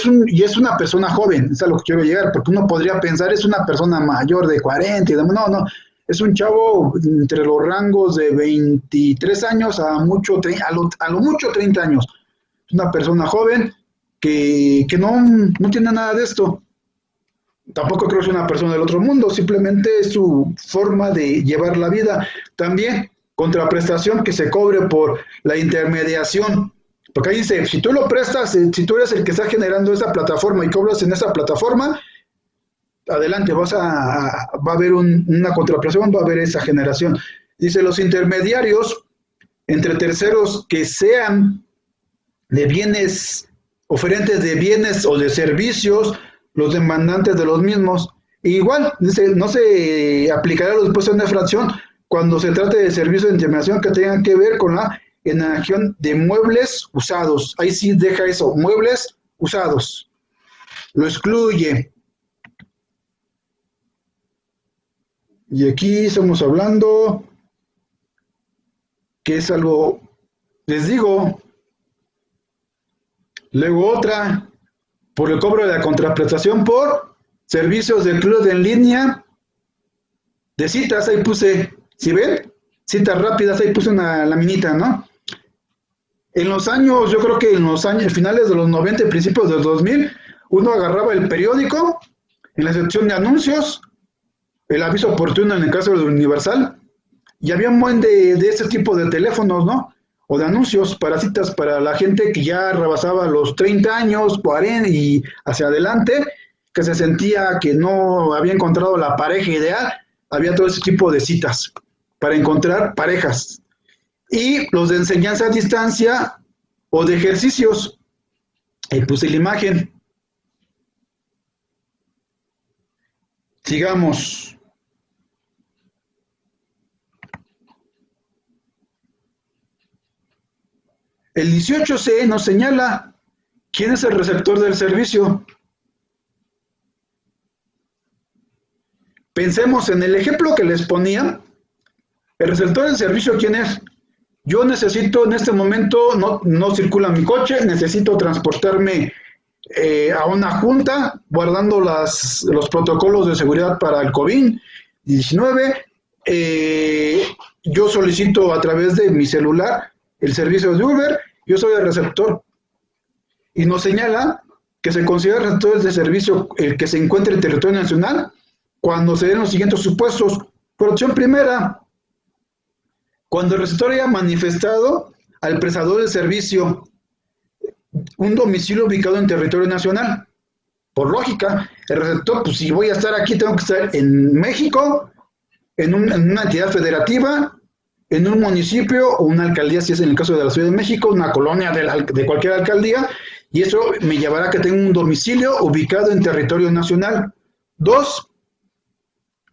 es una persona joven, es a lo que quiero llegar, porque uno podría pensar, es una persona mayor de 40, y demás, no, es un chavo entre los rangos de 23 años a lo mucho 30 años, es una persona joven, que no tiene nada de esto. Tampoco creo que sea una persona del otro mundo, simplemente es su forma de llevar la vida. También contraprestación que se cobre por la intermediación. Porque ahí dice, si tú lo prestas, si tú eres el que está generando esa plataforma y cobras en esa plataforma, adelante, va a haber una contraprestación, va a haber esa generación. Dice, los intermediarios entre terceros que sean de bienes, oferentes de bienes o de servicios, los demandantes de los mismos. Igual, dice, no se aplicará la disposición de fracción cuando se trate de servicios de intermediación que tengan que ver con la enajenación de muebles usados. Ahí sí deja eso, muebles usados. Lo excluye. Y aquí estamos hablando que es algo, les digo. Luego otra, por el cobro de la contraprestación por servicios de club en línea, de citas, ahí puse, ¿sí ven? Citas rápidas, ahí puse una laminita, ¿no? En los años, yo creo que en los años finales de los 90 y principios del 2000, uno agarraba el periódico, en la sección de anuncios, el aviso oportuno en el caso del Universal, y había un buen de este tipo de teléfonos, ¿no? O de anuncios para citas para la gente que ya rebasaba los 30 años, 40 y hacia adelante, que se sentía que no había encontrado la pareja ideal, había todo ese tipo de citas para encontrar parejas. Y los de enseñanza a distancia o de ejercicios. Ahí puse la imagen. Sigamos. El 18C nos señala quién es el receptor del servicio. Pensemos en el ejemplo que les ponía. El receptor del servicio, ¿quién es? Yo necesito, en este momento, no circula mi coche, necesito transportarme a una junta, guardando los protocolos de seguridad para el COVID-19. yo solicito a través de mi celular el servicio de Uber, yo soy el receptor. Y nos señala que se considera receptor de servicio el que se encuentre en territorio nacional cuando se den los siguientes supuestos. Por opción primera, cuando el receptor haya manifestado al prestador del servicio un domicilio ubicado en territorio nacional. Por lógica, el receptor, pues si voy a estar aquí, tengo que estar en México, en una entidad federativa, en un municipio o una alcaldía, si es en el caso de la Ciudad de México, una colonia de cualquier alcaldía, y eso me llevará a que tenga un domicilio ubicado en territorio nacional. 2,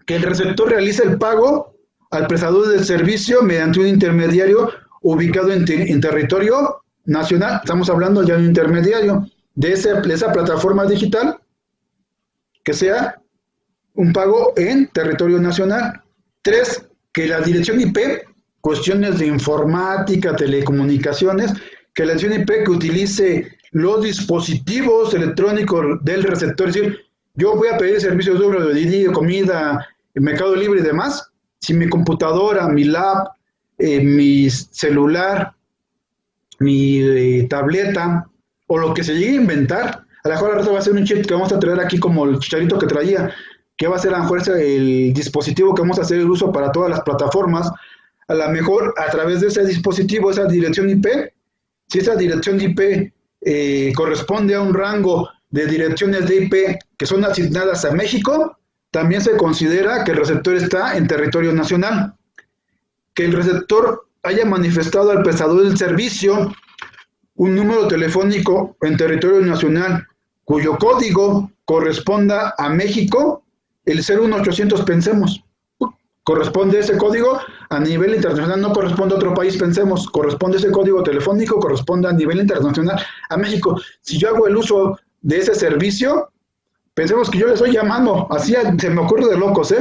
que el receptor realice el pago al prestador del servicio mediante un intermediario ubicado en territorio nacional. Estamos hablando ya de un intermediario de esa plataforma digital, que sea un pago en territorio nacional. 3, que la dirección IP, cuestiones de informática, telecomunicaciones, que la dirección IP que utilice los dispositivos electrónicos del receptor, es decir, yo voy a pedir servicios de Uber, de Didi, comida, Mercado Libre y demás, si mi computadora, mi lap, mi celular, mi tableta, o lo que se llegue a inventar, a lo mejor al rato va a ser un chip que vamos a traer aquí como el chicharito que traía, que va a ser a lo mejor el dispositivo que vamos a hacer el uso para todas las plataformas, a lo mejor a través de ese dispositivo, esa dirección IP, si esa dirección IP corresponde a un rango de direcciones de IP que son asignadas a México, también se considera que el receptor está en territorio nacional. Que el receptor haya manifestado al prestador del servicio un número telefónico en territorio nacional cuyo código corresponda a México, el 01800, pensemos, corresponde ese código a nivel internacional, no corresponde a otro país, pensemos, corresponde ese código telefónico, corresponde a nivel internacional a México. Si yo hago el uso de ese servicio, pensemos que yo le estoy llamando, así se me ocurre de locos,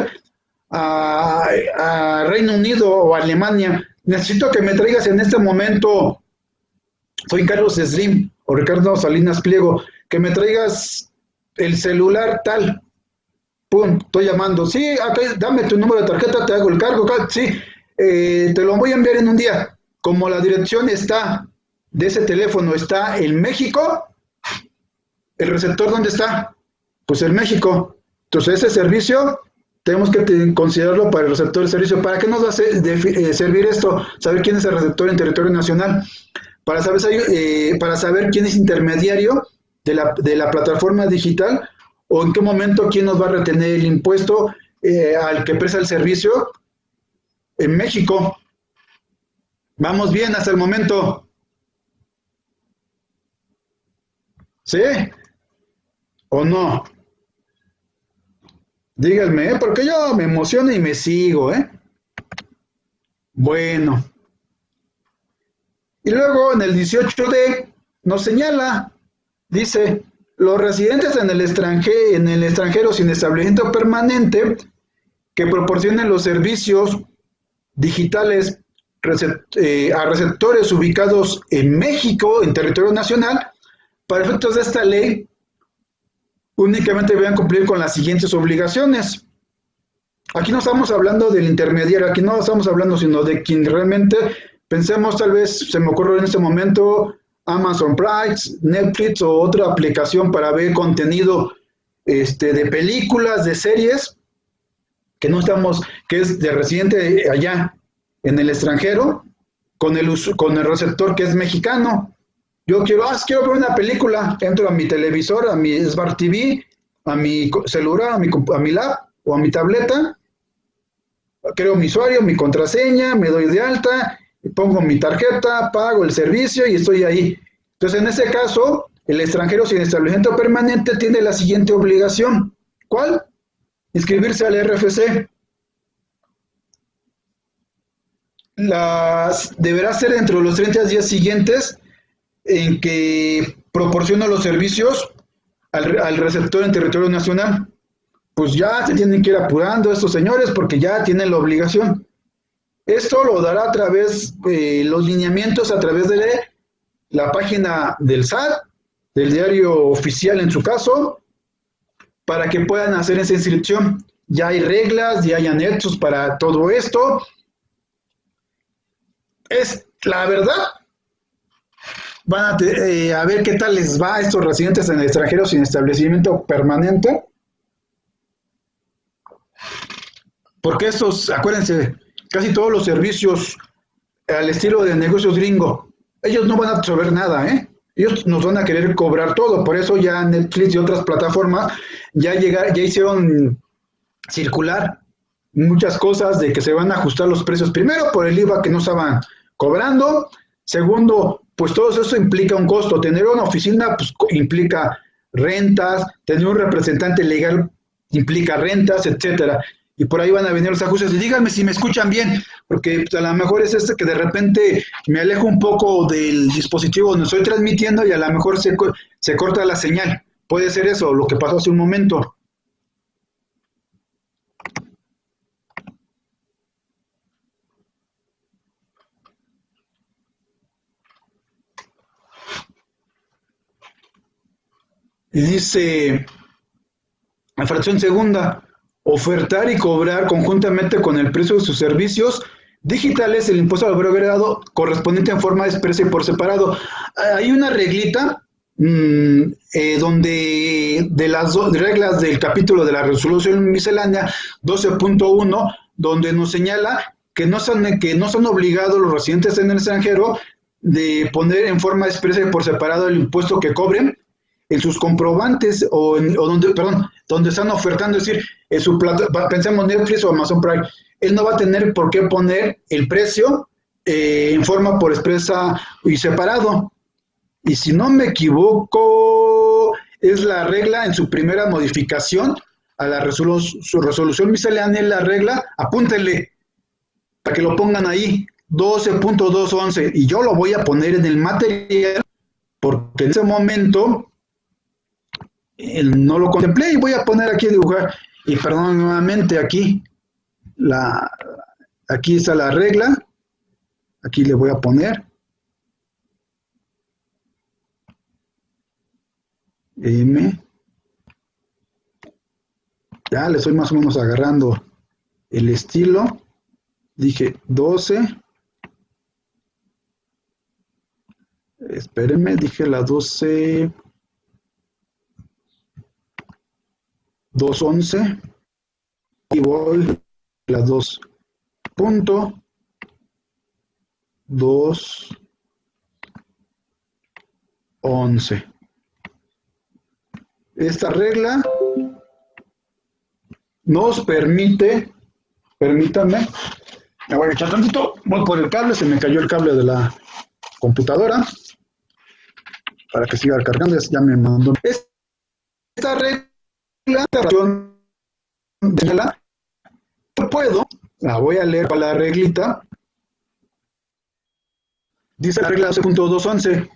a Reino Unido o Alemania, necesito que me traigas en este momento, soy Carlos Slim o Ricardo Salinas Pliego, que me traigas el celular tal. Pum, estoy llamando. Sí, acá, dame tu número de tarjeta, te hago el cargo. Sí, te lo voy a enviar en un día. Como la dirección está de ese teléfono está en México, ¿el receptor dónde está? Pues en México. Entonces ese servicio tenemos que considerarlo para el receptor del servicio. ¿Para qué nos va a servir esto? Saber quién es el receptor en territorio nacional. Para saber quién es intermediario de la plataforma digital, o en qué momento quién nos va a retener el impuesto al que presta el servicio en México. Vamos bien hasta el momento. ¿Sí? ¿O no? Díganme, porque yo me emociono y me sigo, Bueno. Y luego en el 18D nos señala, dice, los residentes en el extranjero sin establecimiento permanente que proporcionen los servicios digitales a receptores ubicados en México, en territorio nacional, para efectos de esta ley, únicamente deben cumplir con las siguientes obligaciones. Aquí no estamos hablando del intermediario, aquí no estamos hablando sino de quien realmente, pensemos tal vez, se me ocurre en este momento, Amazon Prime, Netflix o otra aplicación para ver contenido de películas, de series, que es de residente allá en el extranjero, con el receptor que es mexicano. Yo quiero ver una película, entro a mi televisor, a mi Smart TV, a mi celular, a mi lap o a mi tableta, creo mi usuario, mi contraseña, me doy de alta, pongo mi tarjeta, pago el servicio y estoy ahí. Entonces, en ese caso, el extranjero sin establecimiento permanente tiene la siguiente obligación. ¿Cuál? Inscribirse al RFC. Deberá ser dentro de los 30 días siguientes en que proporciona los servicios al receptor en territorio nacional. Pues ya se tienen que ir apurando estos señores porque ya tienen la obligación. Esto lo dará a través de los lineamientos, a través de la página del SAT, del diario oficial en su caso, para que puedan hacer esa inscripción. Ya hay reglas, ya hay anexos para todo esto. es la verdad. Van a ver qué tal les va a estos residentes en el extranjero sin establecimiento permanente. Porque estos, acuérdense, casi todos los servicios al estilo de negocios gringo, ellos no van a absorber nada, ¿eh? Ellos nos van a querer cobrar todo. Por eso ya Netflix y otras plataformas ya hicieron circular muchas cosas de que se van a ajustar los precios. Primero, por el IVA que no estaban cobrando. Segundo, pues todo eso implica un costo. Tener una oficina pues, implica rentas, tener un representante legal implica rentas, etcétera. Y por ahí van a venir los ajustes. Y díganme si me escuchan bien, porque pues, a lo mejor es que de repente me alejo un poco del dispositivo donde estoy transmitiendo y a lo mejor se corta la señal. Puede ser eso, lo que pasó hace un momento. Y dice, la fracción segunda, ofertar y cobrar conjuntamente con el precio de sus servicios digitales el impuesto al valor agregado correspondiente en forma expresa y por separado. Hay una reglita donde de las reglas del capítulo de la resolución miscelánea 12.1, donde nos señala que no son obligados los residentes en el extranjero de poner en forma expresa y por separado el impuesto que cobren en sus comprobantes o donde están ofertando, es decir, en su pensemos Netflix o Amazon Prime, él no va a tener por qué poner el precio en forma por expresa y separado. Y si no me equivoco, es la regla en su primera modificación a la su resolución miscelánea, la regla, apúntenle, para que lo pongan ahí, 12.211, y yo lo voy a poner en el material, porque en ese momento no lo contemplé y voy a poner aquí a dibujar, y perdón nuevamente aquí, aquí está la regla, aquí le voy a poner M, ya le estoy más o menos agarrando el estilo, dije 12, espérenme, dije la 12, 211 y voy la 2.211. Esta regla nos permite, permítanme, me voy a echar tantito, voy por el cable, se me cayó el cable de la computadora, para que siga cargando, ya me mandó. Esta regla, puedo, la voy a leer para la reglita, dice la regla 12.211,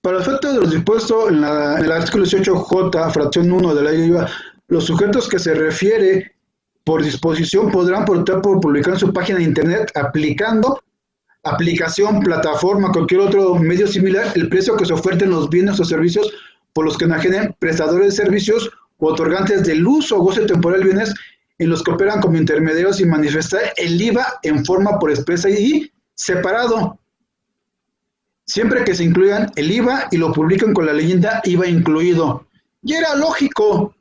para efecto de los dispuestos en el artículo 18J, fracción 1 de la ley IVA, los sujetos que se refiere por disposición podrán optar por publicar en su página de internet aplicando aplicación, plataforma, cualquier otro medio similar, el precio que se oferten los bienes o servicios por los que enajenen prestadores de servicios o otorgantes del uso o goce temporal de bienes en los que operan como intermediarios y manifestar el IVA en forma por expresa y separado, siempre que se incluyan el IVA y lo publiquen con la leyenda IVA incluido. Y era lógico,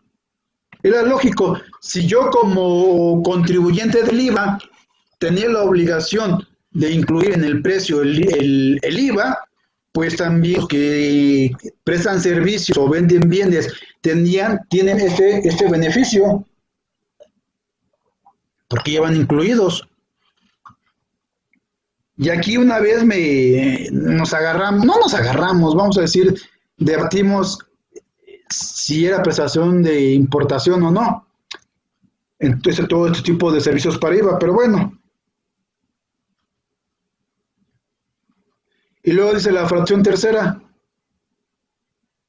si yo como contribuyente del IVA tenía la obligación de incluir en el precio el IVA, pues también los que prestan servicios o venden bienes tienen este beneficio, porque ya van incluidos. Y aquí una vez nos agarramos, vamos a decir, debatimos si era prestación de importación o no. Entonces todo este tipo de servicios para IVA, pero bueno. Y luego dice la fracción tercera,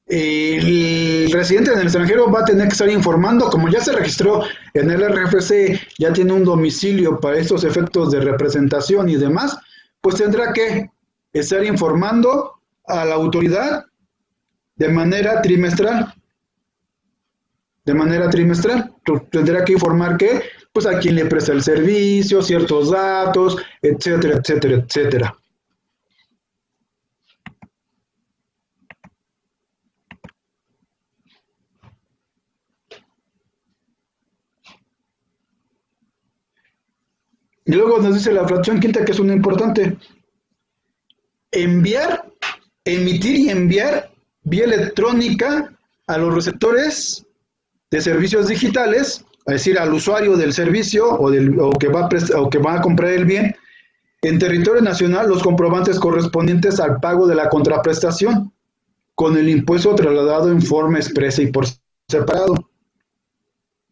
el residente en el extranjero va a tener que estar informando, como ya se registró en el RFC, ya tiene un domicilio para estos efectos de representación y demás, pues tendrá que estar informando a la autoridad de manera trimestral. Tendrá que informar que, pues a quién le presta el servicio, ciertos datos, etcétera, etcétera, etcétera. Y luego nos dice la fracción quinta, que es una importante. Enviar, emitir y enviar vía electrónica a los receptores de servicios digitales, es decir, al usuario del servicio o que va a comprar el bien, en territorio nacional los comprobantes correspondientes al pago de la contraprestación, con el impuesto trasladado en forma expresa y por separado,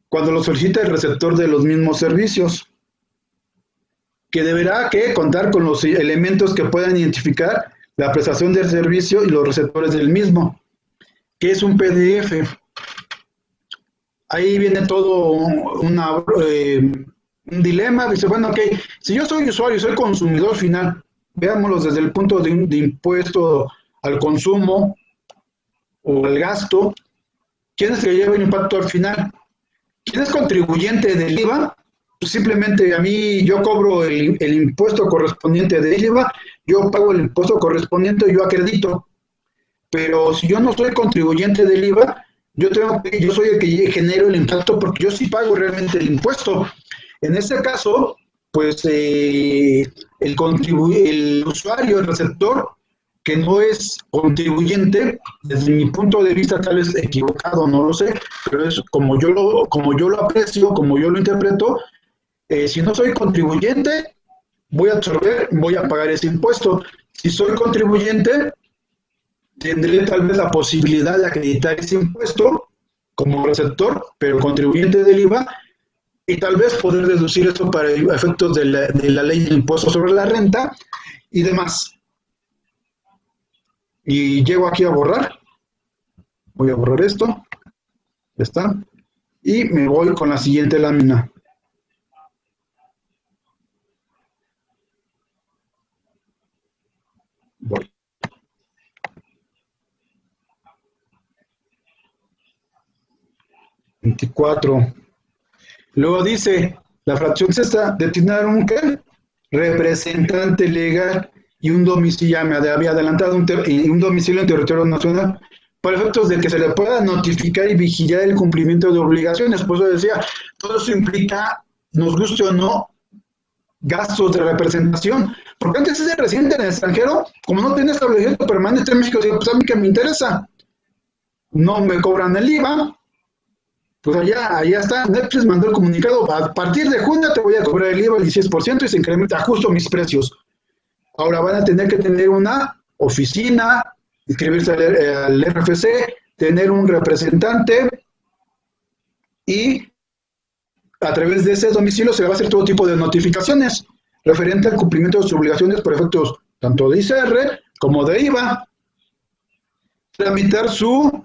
cuando lo solicita el receptor de los mismos servicios, que deberá contar con los elementos que puedan identificar la prestación del servicio y los receptores del mismo, que es un PDF. Ahí viene todo un dilema. Dice, bueno, ok, si yo soy usuario, soy consumidor final, veámoslo desde el punto de impuesto al consumo o al gasto, ¿quién es el que lleva el impacto al final? ¿Quién es contribuyente del IVA? Pues simplemente a mí yo cobro el impuesto correspondiente del IVA, yo pago el impuesto correspondiente y yo acredito. Pero si yo no soy contribuyente del IVA, yo soy el que genero el impacto porque yo sí pago realmente el impuesto. En este caso, pues el usuario, el receptor, que no es contribuyente, desde mi punto de vista tal vez equivocado, no lo sé, pero es como yo lo aprecio, como yo lo interpreto, si no soy contribuyente, voy a pagar ese impuesto. Si soy contribuyente, tendré tal vez la posibilidad de acreditar ese impuesto como receptor, pero contribuyente del IVA, y tal vez poder deducir eso para efectos de la ley de impuesto sobre la renta y demás. Y llego aquí a borrar, voy a borrar esto, ya está, y me voy con la siguiente lámina. Voy. $24. Luego dice, la fracción sexta, destinar un ¿qué? Representante legal y un domicilio, ya me había adelantado, un domicilio en territorio nacional, para efectos de que se le pueda notificar y vigilar el cumplimiento de obligaciones. Por eso decía, todo eso implica, nos guste o no, gastos de representación. Porque antes ese residente en el extranjero, como no tiene establecimiento permanente en México, digo, pues a mí que me interesa, no me cobran el IVA, pues allá está, Netflix mandó el comunicado, a partir de junio te voy a cobrar el IVA el 16% y se incrementa justo mis precios. Ahora van a tener que tener una oficina, inscribirse al RFC, tener un representante y a través de ese domicilio se le va a hacer todo tipo de notificaciones referente al cumplimiento de sus obligaciones por efectos tanto de ICR como de IVA. Tramitar su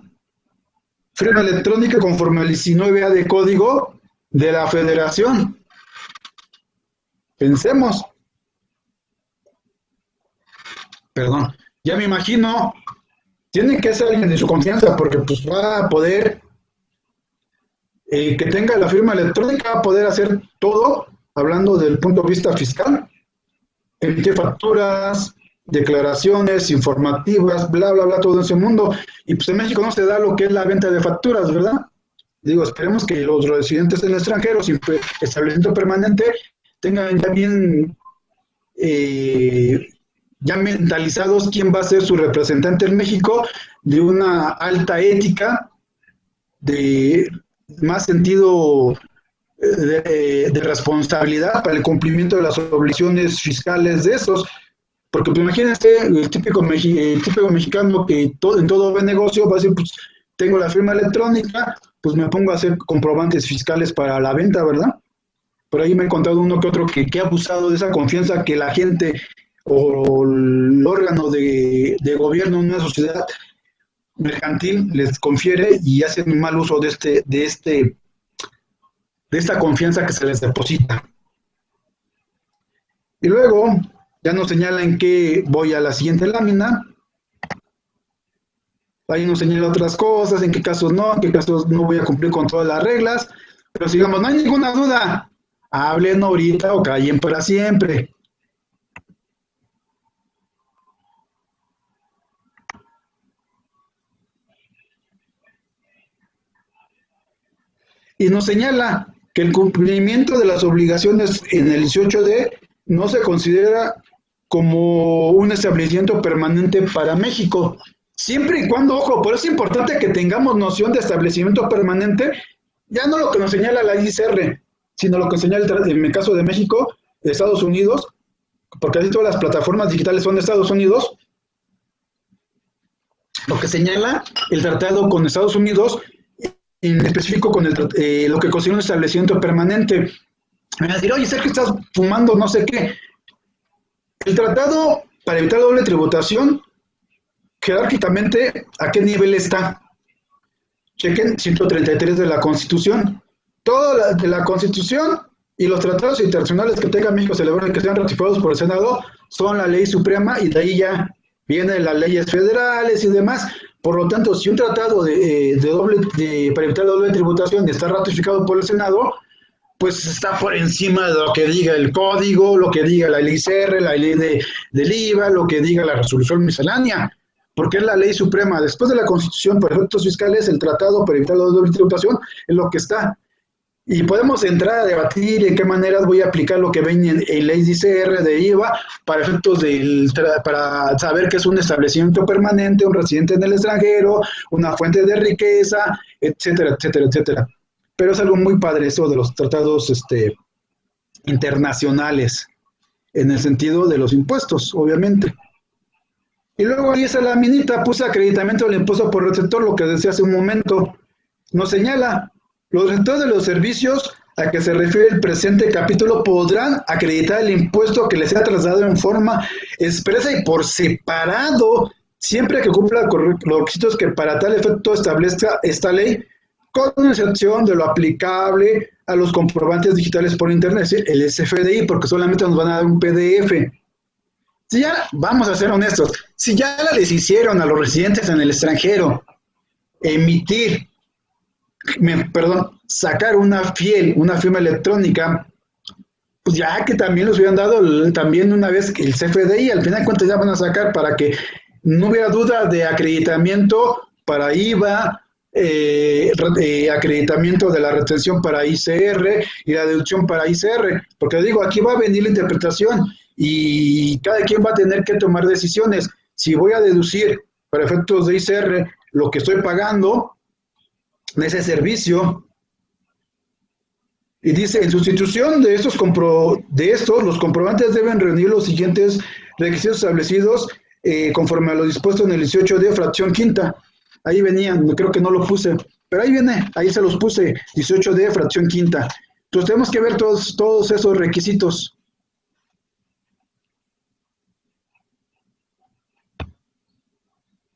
firma electrónica conforme al 19A de código de la Federación. Pensemos. Perdón. Ya me imagino, tiene que ser alguien de su confianza porque pues va a poder, que tenga la firma electrónica, va a poder hacer todo, hablando del punto de vista fiscal, emitir facturas, declaraciones informativas, bla, bla, bla, todo ese mundo. Y pues en México no se da lo que es la venta de facturas, ¿verdad? Digo, esperemos que los residentes en el extranjero, sin establecimiento permanente, tengan también ya mentalizados quién va a ser su representante en México, de una alta ética, de más sentido de responsabilidad para el cumplimiento de las obligaciones fiscales de esos. Porque pues, imagínense el típico mexicano que en todo ve negocio va a decir, pues tengo la firma electrónica, pues me pongo a hacer comprobantes fiscales para la venta, ¿verdad? Por ahí me he contado uno que otro que ha abusado de esa confianza que la gente o el órgano de gobierno en una sociedad mercantil les confiere y hacen un mal uso de esta confianza que se les deposita. Y luego ya nos señalan que voy a la siguiente lámina. Ahí nos señala otras cosas, en qué casos no voy a cumplir con todas las reglas, pero sigamos, no hay ninguna duda, hablen ahorita o callen para siempre. Y nos señala que el cumplimiento de las obligaciones en el 18D no se considera como un establecimiento permanente para México. Siempre y cuando, ojo, por eso es importante que tengamos noción de establecimiento permanente, ya no lo que nos señala la ICR, sino lo que señala en el caso de México, de Estados Unidos, porque así todas las plataformas digitales son de Estados Unidos, lo que señala el tratado con Estados Unidos, en específico con lo que considera un establecimiento permanente. Me van a decir, oye, Sergio, estás fumando no sé qué. El tratado para evitar doble tributación, jerárquicamente, ¿a qué nivel está? Chequen 133 de la Constitución. Todo de la Constitución y los tratados internacionales que tenga México celebran que sean ratificados por el Senado son la ley suprema y de ahí ya vienen las leyes federales y demás. Por lo tanto, si un tratado para evitar doble tributación está ratificado por el Senado, pues está por encima de lo que diga el código, lo que diga la LICR, la ley del IVA, lo que diga la resolución miscelánea, porque es la ley suprema. Después de la Constitución, para efectos fiscales, el tratado para evitar la doble tributación es lo que está. Y podemos entrar a debatir en qué maneras voy a aplicar lo que ven en ley ICR de IVA para efectos para saber que es un establecimiento permanente, un residente en el extranjero, una fuente de riqueza, etcétera, etcétera, etcétera. Pero es algo muy padre eso de los tratados internacionales, en el sentido de los impuestos, obviamente. Y luego ahí esa laminita puse acreditamiento del impuesto por receptor, lo que decía hace un momento. Nos señala, los receptores de los servicios a que se refiere el presente capítulo podrán acreditar el impuesto que les sea trasladado en forma expresa y por separado, siempre que cumpla los requisitos que para tal efecto establezca esta ley, con excepción de lo aplicable a los comprobantes digitales por internet, es decir, el SFDI, porque solamente nos van a dar un PDF. Si ya, vamos a ser honestos, si ya les hicieron a los residentes en el extranjero sacar una firma electrónica, pues ya que también los hubieran dado también una vez el CFDI, al final de cuentas ya van a sacar para que no hubiera duda de acreditamiento para IVA, acreditamiento de la retención para ICR y la deducción para ICR, porque digo, aquí va a venir la interpretación y cada quien va a tener que tomar decisiones. Si voy a deducir para efectos de ICR lo que estoy pagando de ese servicio, y dice, en sustitución de estos, los comprobantes deben reunir los siguientes requisitos establecidos conforme a lo dispuesto en el 18D, fracción quinta. Ahí venían, creo que no lo puse, pero ahí viene, ahí se los puse, 18D, fracción quinta. Entonces tenemos que ver todos esos requisitos.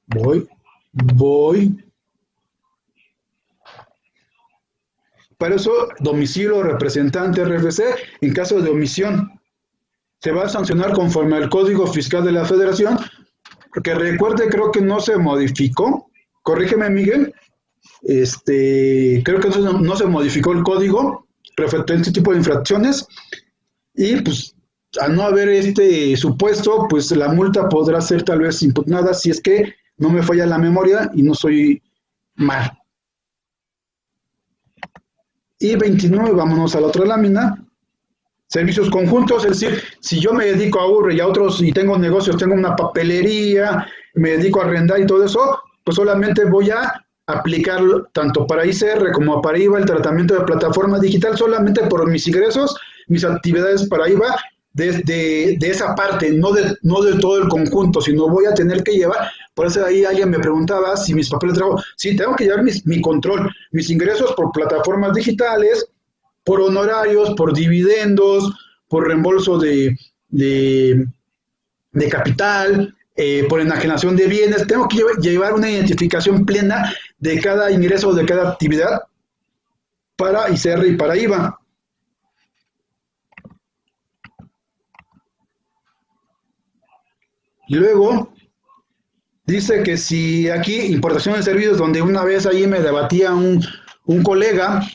Voy. Para eso, domicilio representante RFC, en caso de omisión, se va a sancionar conforme al Código Fiscal de la Federación, porque recuerde, creo que no se modificó, corrígeme Miguel, creo que no se modificó el código respecto a este tipo de infracciones, y pues al no haber este supuesto, pues la multa podrá ser tal vez impugnada si es que no me falla la memoria y no soy mal. Y 29, vámonos a la otra lámina. Servicios conjuntos, es decir, si yo me dedico a Urre y a otros y tengo negocios, tengo una papelería, me dedico a arrendar y todo eso, pues solamente voy a aplicar tanto para ICR como para IVA el tratamiento de plataforma digital solamente por mis ingresos, mis actividades para IVA de esa parte, no de todo el conjunto, sino voy a tener que llevar. Por eso ahí alguien me preguntaba si mis papeles de trabajo, sí, tengo que llevar mi control, mis ingresos por plataformas digitales, por honorarios, por dividendos, por reembolso de capital, por enajenación de bienes. Tengo que llevar una identificación plena de cada ingreso, de cada actividad para ICR y para IVA. Y luego dice que si aquí, importación de servicios, donde una vez ahí me debatía un colega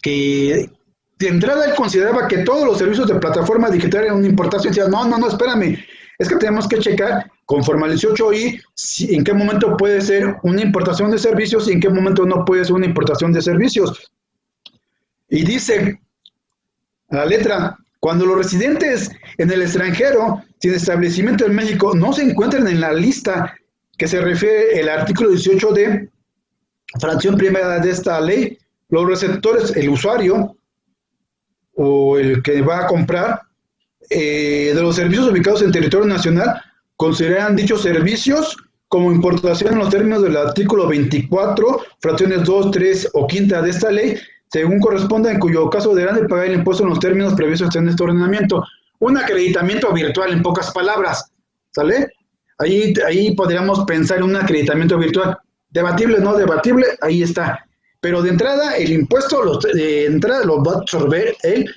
que de entrada él consideraba que todos los servicios de plataforma digital eran una importación. Decía, no, espérame, es que tenemos que checar conforme al 18i, en qué momento puede ser una importación de servicios y en qué momento no puede ser una importación de servicios. Y dice a la letra, cuando los residentes en el extranjero sin establecimiento en México no se encuentren en la lista que se refiere el artículo 18d, fracción primera de esta ley, los receptores, el usuario o el que va a comprar de los servicios ubicados en territorio nacional, consideran dichos servicios como importación en los términos del artículo 24, fracciones 2, 3 o quinta de esta ley, según corresponda, en cuyo caso deberán de pagar el impuesto en los términos previstos en este ordenamiento. Un acreditamiento virtual, en pocas palabras, ¿sale? Ahí podríamos pensar en un acreditamiento virtual. Debatible, no debatible, ahí está. Pero de entrada, el impuesto lo va a absorber el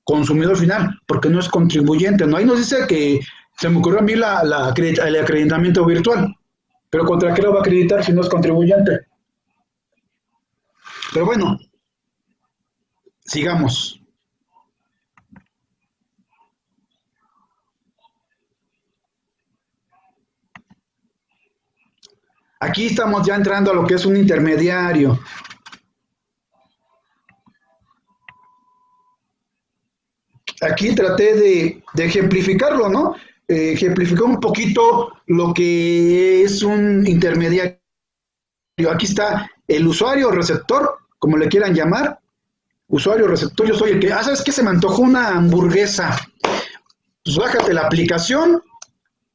consumidor final, porque no es contribuyente, ¿no? Ahí nos dice que se me ocurrió a mí el acreditamiento virtual, pero ¿contra qué lo va a acreditar si no es contribuyente? Pero bueno, sigamos. Aquí estamos ya entrando a lo que es un intermediario. Aquí traté de ejemplificarlo, ¿no? Ejemplificó un poquito lo que es un intermediario. Aquí está el usuario receptor, como le quieran llamar. Usuario receptor, yo soy el que, ¿sabes qué? Se me antojó una hamburguesa. Pues bájate la aplicación,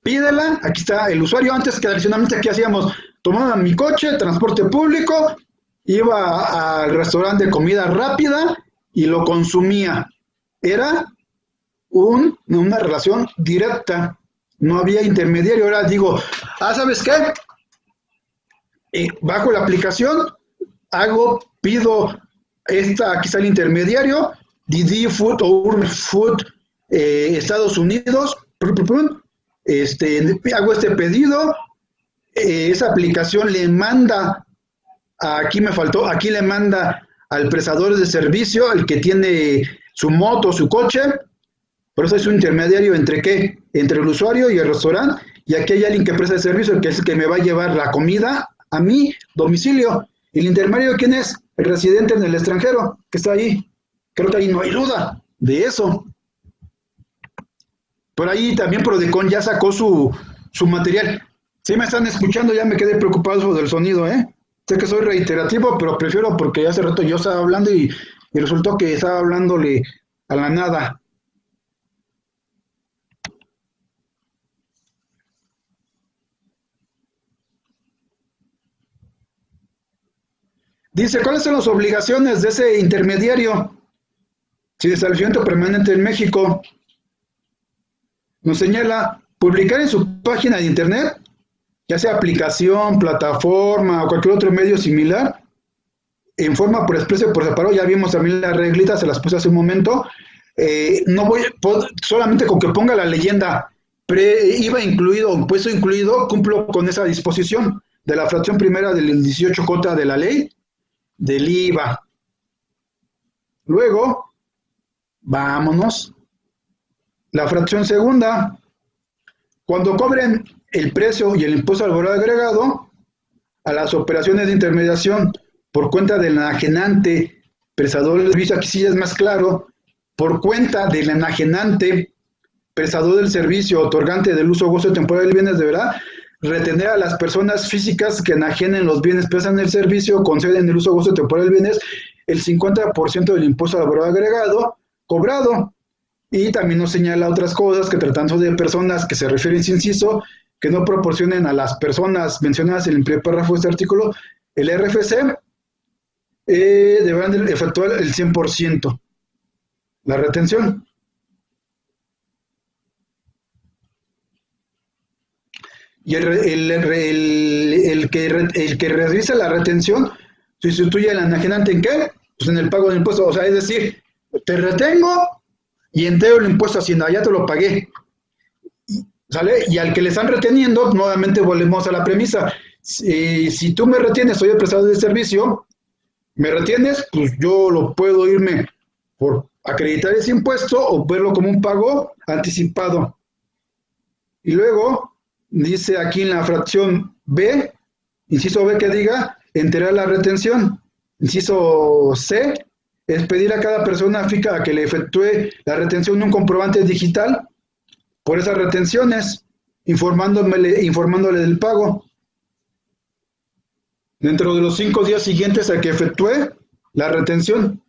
pídela. Aquí está el usuario. Antes que tradicionalmente, ¿qué hacíamos? Tomaba mi coche, transporte público, iba al restaurante de comida rápida y lo consumía. Era una relación directa, no había intermediario. Ahora digo, ¿sabes qué? Bajo la aplicación, pido aquí está el intermediario, Didi Food o Urban Food, Estados Unidos, hago este pedido, esa aplicación le manda, aquí le manda al prestador de servicio, el que tiene su moto, su coche. Por eso es un intermediario entre ¿qué? Entre el usuario y el restaurante, y aquí hay alguien que presta el servicio, que es el que me va a llevar la comida a mi domicilio. ¿Y el intermediario quién es? El residente en el extranjero, que está ahí. Creo que ahí no hay duda de eso. Por ahí también Prodecon ya sacó su material. Si me están escuchando, ya me quedé preocupado del sonido, ¿eh? Sé que soy reiterativo, pero prefiero porque hace rato yo estaba hablando y resultó que estaba hablándole a la nada. Dice, ¿cuáles son las obligaciones de ese intermediario? Si de establecimiento permanente en México, nos señala publicar en su página de internet, ya sea aplicación, plataforma o cualquier otro medio similar, en forma por expreso y por separado. Ya vimos también las reglitas, se las puse hace un momento. Solamente con que ponga la leyenda IVA incluido o impuesto incluido, cumplo con esa disposición de la fracción primera del 18J de la ley del IVA. Luego, vámonos. La fracción segunda, cuando cobren el precio y el impuesto al valor agregado a las operaciones de intermediación por cuenta del enajenante prestador del servicio, aquí sí es más claro, por cuenta del enajenante prestador del servicio otorgante del uso o gozo temporal de bienes, deberá retener a las personas físicas que enajenen los bienes, prestan el servicio, conceden el uso o gozo temporal de bienes, el 50% del impuesto al valor agregado cobrado. Y también nos señala otras cosas, que tratando de personas que se refieren a ese inciso, que no proporcionen a las personas mencionadas en el primer párrafo de este artículo el RFC, deberán efectuar el 100%, la retención. Y el que realiza la retención sustituye al enajenante ¿en qué? Pues en el pago de impuestos. O sea, es decir, te retengo y entrego el impuesto a Hacienda, ya te lo pagué. ¿Sale? Y al que le están reteniendo, nuevamente volvemos a la premisa. Si tú me retienes, soy el prestador de servicio, me retienes, pues yo lo puedo irme por acreditar ese impuesto o verlo como un pago anticipado. Y luego dice aquí en la fracción B, inciso B que diga, enterar la retención. Inciso C, es pedir a cada persona física que le efectúe la retención de un comprobante digital por esas retenciones, informándole del pago dentro de los 5 días siguientes a que efectúe la retención.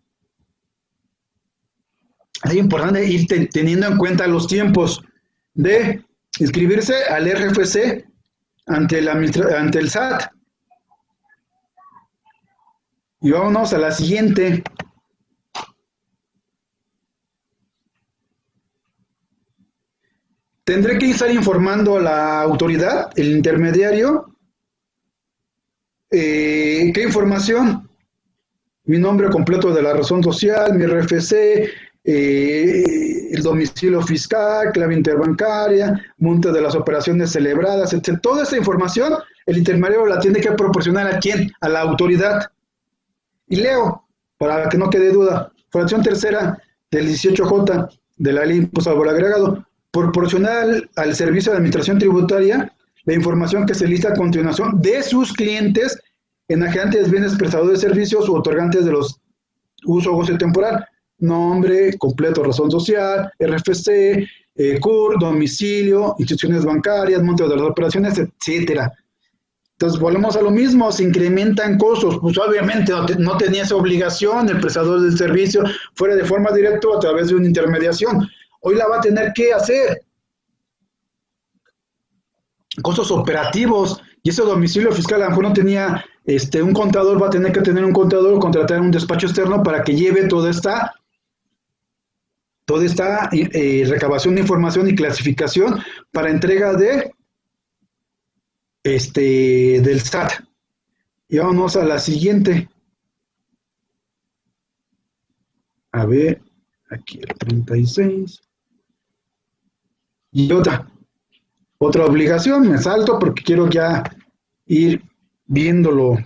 Es importante ir teniendo en cuenta los tiempos de inscribirse al RFC ante el SAT. Y vámonos a la siguiente. Tendré que estar informando a la autoridad, el intermediario, ¿qué información? Mi nombre completo de la razón social, mi RFC, el domicilio fiscal, clave interbancaria, monto de las operaciones celebradas, etc. Toda esa información, el intermediario la tiene que proporcionar ¿a quién? A la autoridad. Y leo, para que no quede duda, fracción tercera del 18J de la ley de impuesto al valor agregado, proporcionar al servicio de administración tributaria la información que se lista a continuación de sus clientes, enajeantes de bienes prestadores de servicios u otorgantes de los uso o goce temporal, nombre, completo, razón social, RFC, CUR, domicilio, instituciones bancarias, monto de las operaciones, etcétera. Entonces volvemos a lo mismo, se incrementan costos, pues obviamente no tenía esa obligación el prestador del servicio, fuera de forma directa o a través de una intermediación. Hoy la va a tener que hacer. Costos operativos, y ese domicilio fiscal a lo mejor no tenía un contador, va a tener que tener un contador o contratar un despacho externo para que lleve toda esta recabación de información y clasificación para entrega del SAT. Y vamos a la siguiente. A ver, aquí el 36. Y otra obligación, me salto porque quiero ya ir viéndolo.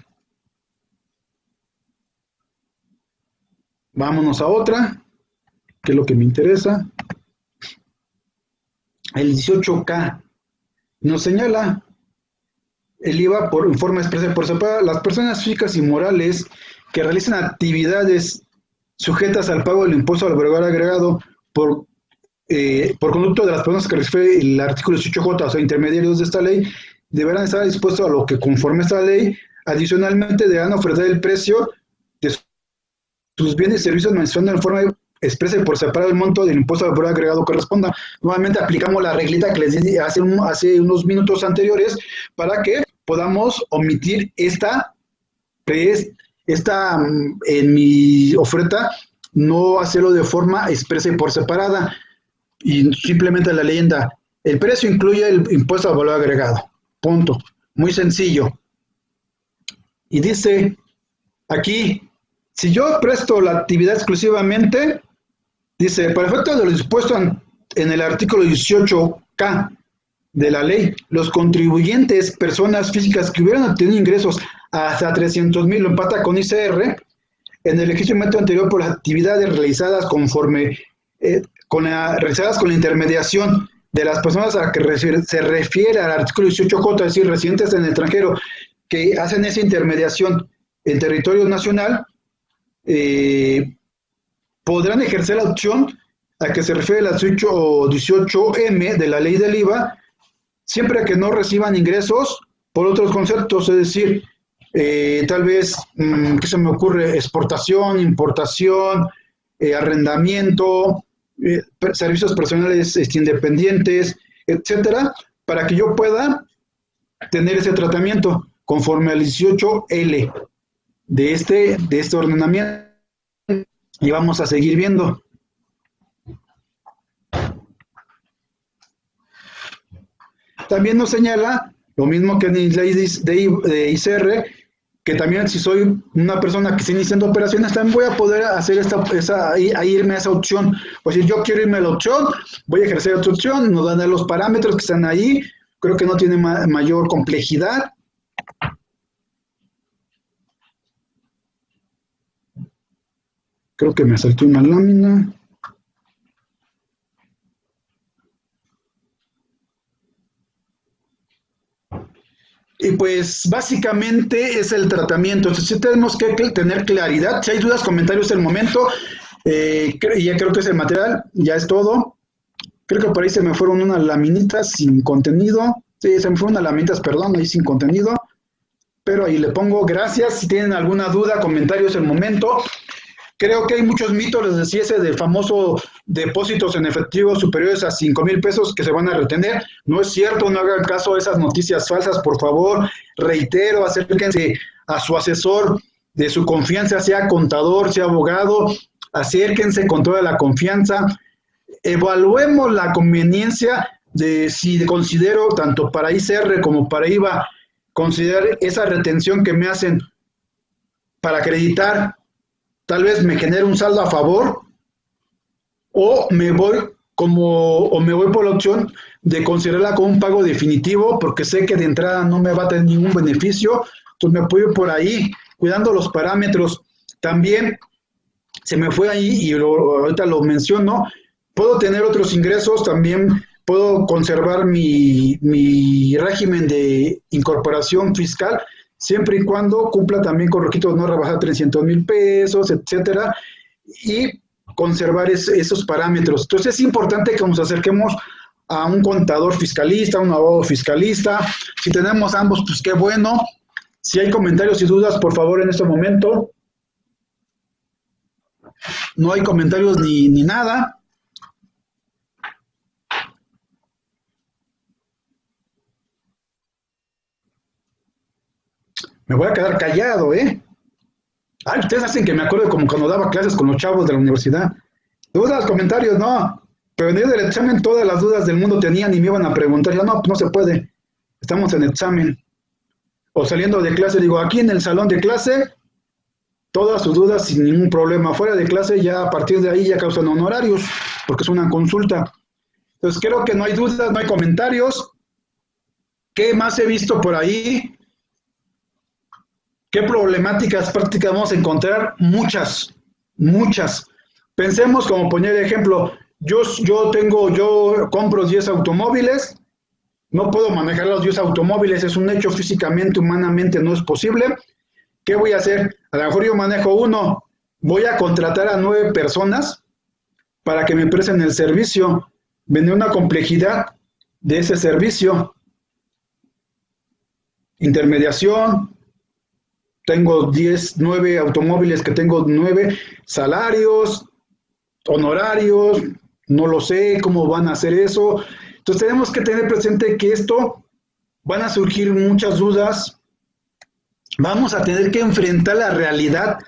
Vámonos a otra, que es lo que me interesa. El 18K nos señala el IVA en forma expresa por separado. Las personas físicas y morales que realicen actividades sujetas al pago del impuesto al valor agregado por conducto de las personas que refiere el artículo 18J, o sea, intermediarios de esta ley, deberán estar dispuestos a lo que conforme esta ley. Adicionalmente, deberán ofertar el precio de sus bienes y servicios mencionando en forma expresa y por separado el monto del impuesto al valor agregado corresponda. Nuevamente aplicamos la reglita que les di hace unos minutos anteriores para que podamos omitir esta en mi oferta, no hacerlo de forma expresa y por separada. Y simplemente la leyenda, el precio incluye el impuesto al valor agregado, punto, muy sencillo. Y dice aquí, si yo presto la actividad exclusivamente, dice, para efecto de lo dispuesto en el artículo 18K de la ley, los contribuyentes, personas físicas que hubieran obtenido ingresos hasta 300,000, lo empata con ICR, en el ejercicio anterior por las actividades realizadas realizadas con la intermediación de las personas a las que se refiere al artículo 18J, es decir, residentes en el extranjero, que hacen esa intermediación en territorio nacional, podrán ejercer la opción a que se refiere el 18M de la ley del IVA, siempre que no reciban ingresos por otros conceptos, es decir, tal vez, ¿qué se me ocurre? Exportación, importación, arrendamiento, servicios personales independientes, etcétera, para que yo pueda tener ese tratamiento conforme al 18L de este ordenamiento. Y vamos a seguir viendo. También nos señala, lo mismo que en la ley de ICR, que también si soy una persona que está iniciando operaciones, también voy a poder hacer irme a esa opción. Pues si yo quiero irme a la opción, voy a ejercer otra opción, nos dan los parámetros que están ahí, creo que no tiene mayor complejidad. Creo que me salté una lámina. Y pues básicamente es el tratamiento. Entonces sí tenemos que tener claridad. Si hay dudas, comentarios el momento. Ya creo que es el material, ya es todo. Creo que por ahí se me fueron unas laminitas sin contenido. Sí, se me fueron unas laminitas, perdón, ahí sin contenido. Pero ahí le pongo gracias. Si tienen alguna duda, comentarios el momento. Creo que hay muchos mitos, les decía, ese del famoso depósitos en efectivo superiores a 5,000 pesos que se van a retener. No es cierto, no hagan caso a esas noticias falsas, por favor. Reitero, acérquense a su asesor de su confianza, sea contador, sea abogado. Acérquense con toda la confianza. Evaluemos la conveniencia de si considero, tanto para ICR como para IVA, considerar esa retención que me hacen para acreditar, tal vez me genere un saldo a favor, o me voy por la opción de considerarla como un pago definitivo, porque sé que de entrada no me va a tener ningún beneficio. Entonces me puedo ir por ahí, cuidando los parámetros. También se me fue ahí, y ahorita lo menciono, puedo tener otros ingresos, también puedo conservar mi régimen de incorporación fiscal, siempre y cuando cumpla también con requisitos no rebajar 300,000 pesos, etcétera, y conservar esos parámetros. Entonces es importante que nos acerquemos a un contador fiscalista, a un abogado fiscalista. Si tenemos ambos, pues qué bueno. Si hay comentarios y dudas, por favor, en este momento. No hay comentarios ni nada. Me voy a quedar callado, ¿eh? Ay, ustedes hacen que me acuerde como cuando daba clases con los chavos de la universidad. Dudas, comentarios, no. Pero en el del examen todas las dudas del mundo tenían y me iban a preguntar. Ya no, no se puede. Estamos en examen. O saliendo de clase, digo, aquí en el salón de clase, todas sus dudas sin ningún problema. Fuera de clase, ya a partir de ahí ya causan honorarios, porque es una consulta. Entonces creo que no hay dudas, no hay comentarios. ¿Qué más he visto por ahí? ¿Qué problemáticas prácticas vamos a encontrar? Muchas, muchas. Pensemos, como poner ejemplo, yo compro 10 automóviles, no puedo manejar los 10 automóviles, es un hecho físicamente, humanamente no es posible. ¿Qué voy a hacer? A lo mejor yo manejo uno, voy a contratar a 9 personas para que me presten el servicio. Viene una complejidad de ese servicio. Intermediación. Tengo 9 automóviles que tengo 9 salarios, honorarios, no lo sé cómo van a hacer eso. Entonces tenemos que tener presente que esto van a surgir muchas dudas. Vamos a tener que enfrentar la realidad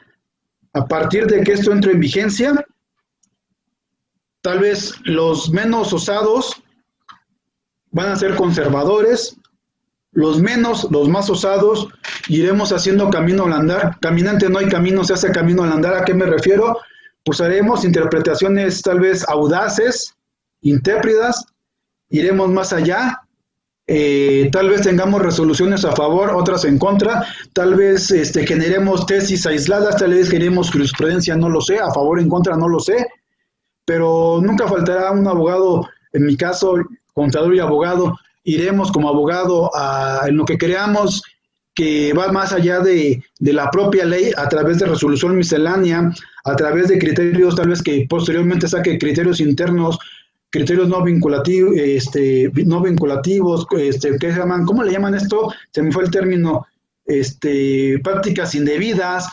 a partir de que esto entre en vigencia. Tal vez los menos osados van a ser conservadores, los más osados, iremos haciendo camino al andar. Caminante no hay camino, se hace camino al andar. ¿A qué me refiero? Pues haremos interpretaciones tal vez audaces, intrépidas, iremos más allá, tal vez tengamos resoluciones a favor, otras en contra, tal vez generemos tesis aisladas, tal vez generemos jurisprudencia, no lo sé, a favor, en contra, no lo sé, pero nunca faltará un abogado, en mi caso, contador y abogado. Iremos como abogado en lo que creamos que va más allá de la propia ley, a través de resolución miscelánea, a través de criterios, tal vez que posteriormente saque criterios internos, criterios no vinculativos, ¿qué se llaman? ¿Cómo le llaman esto? Se me fue el término, prácticas indebidas.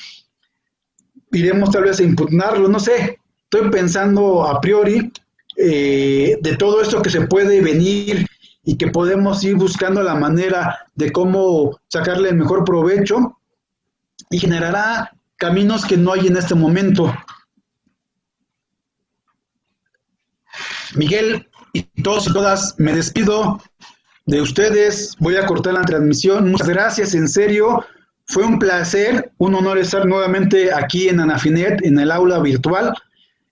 Iremos tal vez a impugnarlo, no sé. Estoy pensando a priori de todo esto que se puede venir y que podemos ir buscando la manera de cómo sacarle el mejor provecho, y generará caminos que no hay en este momento. Miguel y todos y todas, me despido de ustedes, voy a cortar la transmisión. Muchas gracias, en serio, fue un placer, un honor estar nuevamente aquí en Anafinet, en el aula virtual,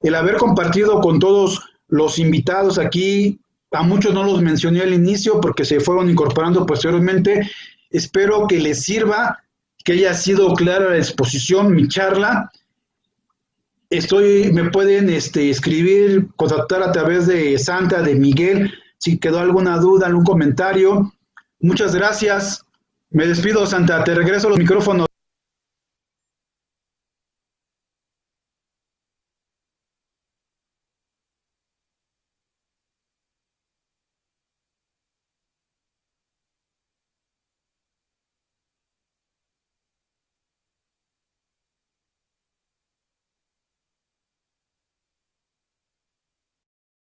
el haber compartido con todos los invitados aquí. A muchos no los mencioné al inicio porque se fueron incorporando posteriormente. Espero que les sirva, que haya sido clara la exposición, mi charla. Me pueden escribir, contactar a través de Santa, de Miguel, si quedó alguna duda, algún comentario. Muchas gracias. Me despido, Santa, te regreso los micrófonos.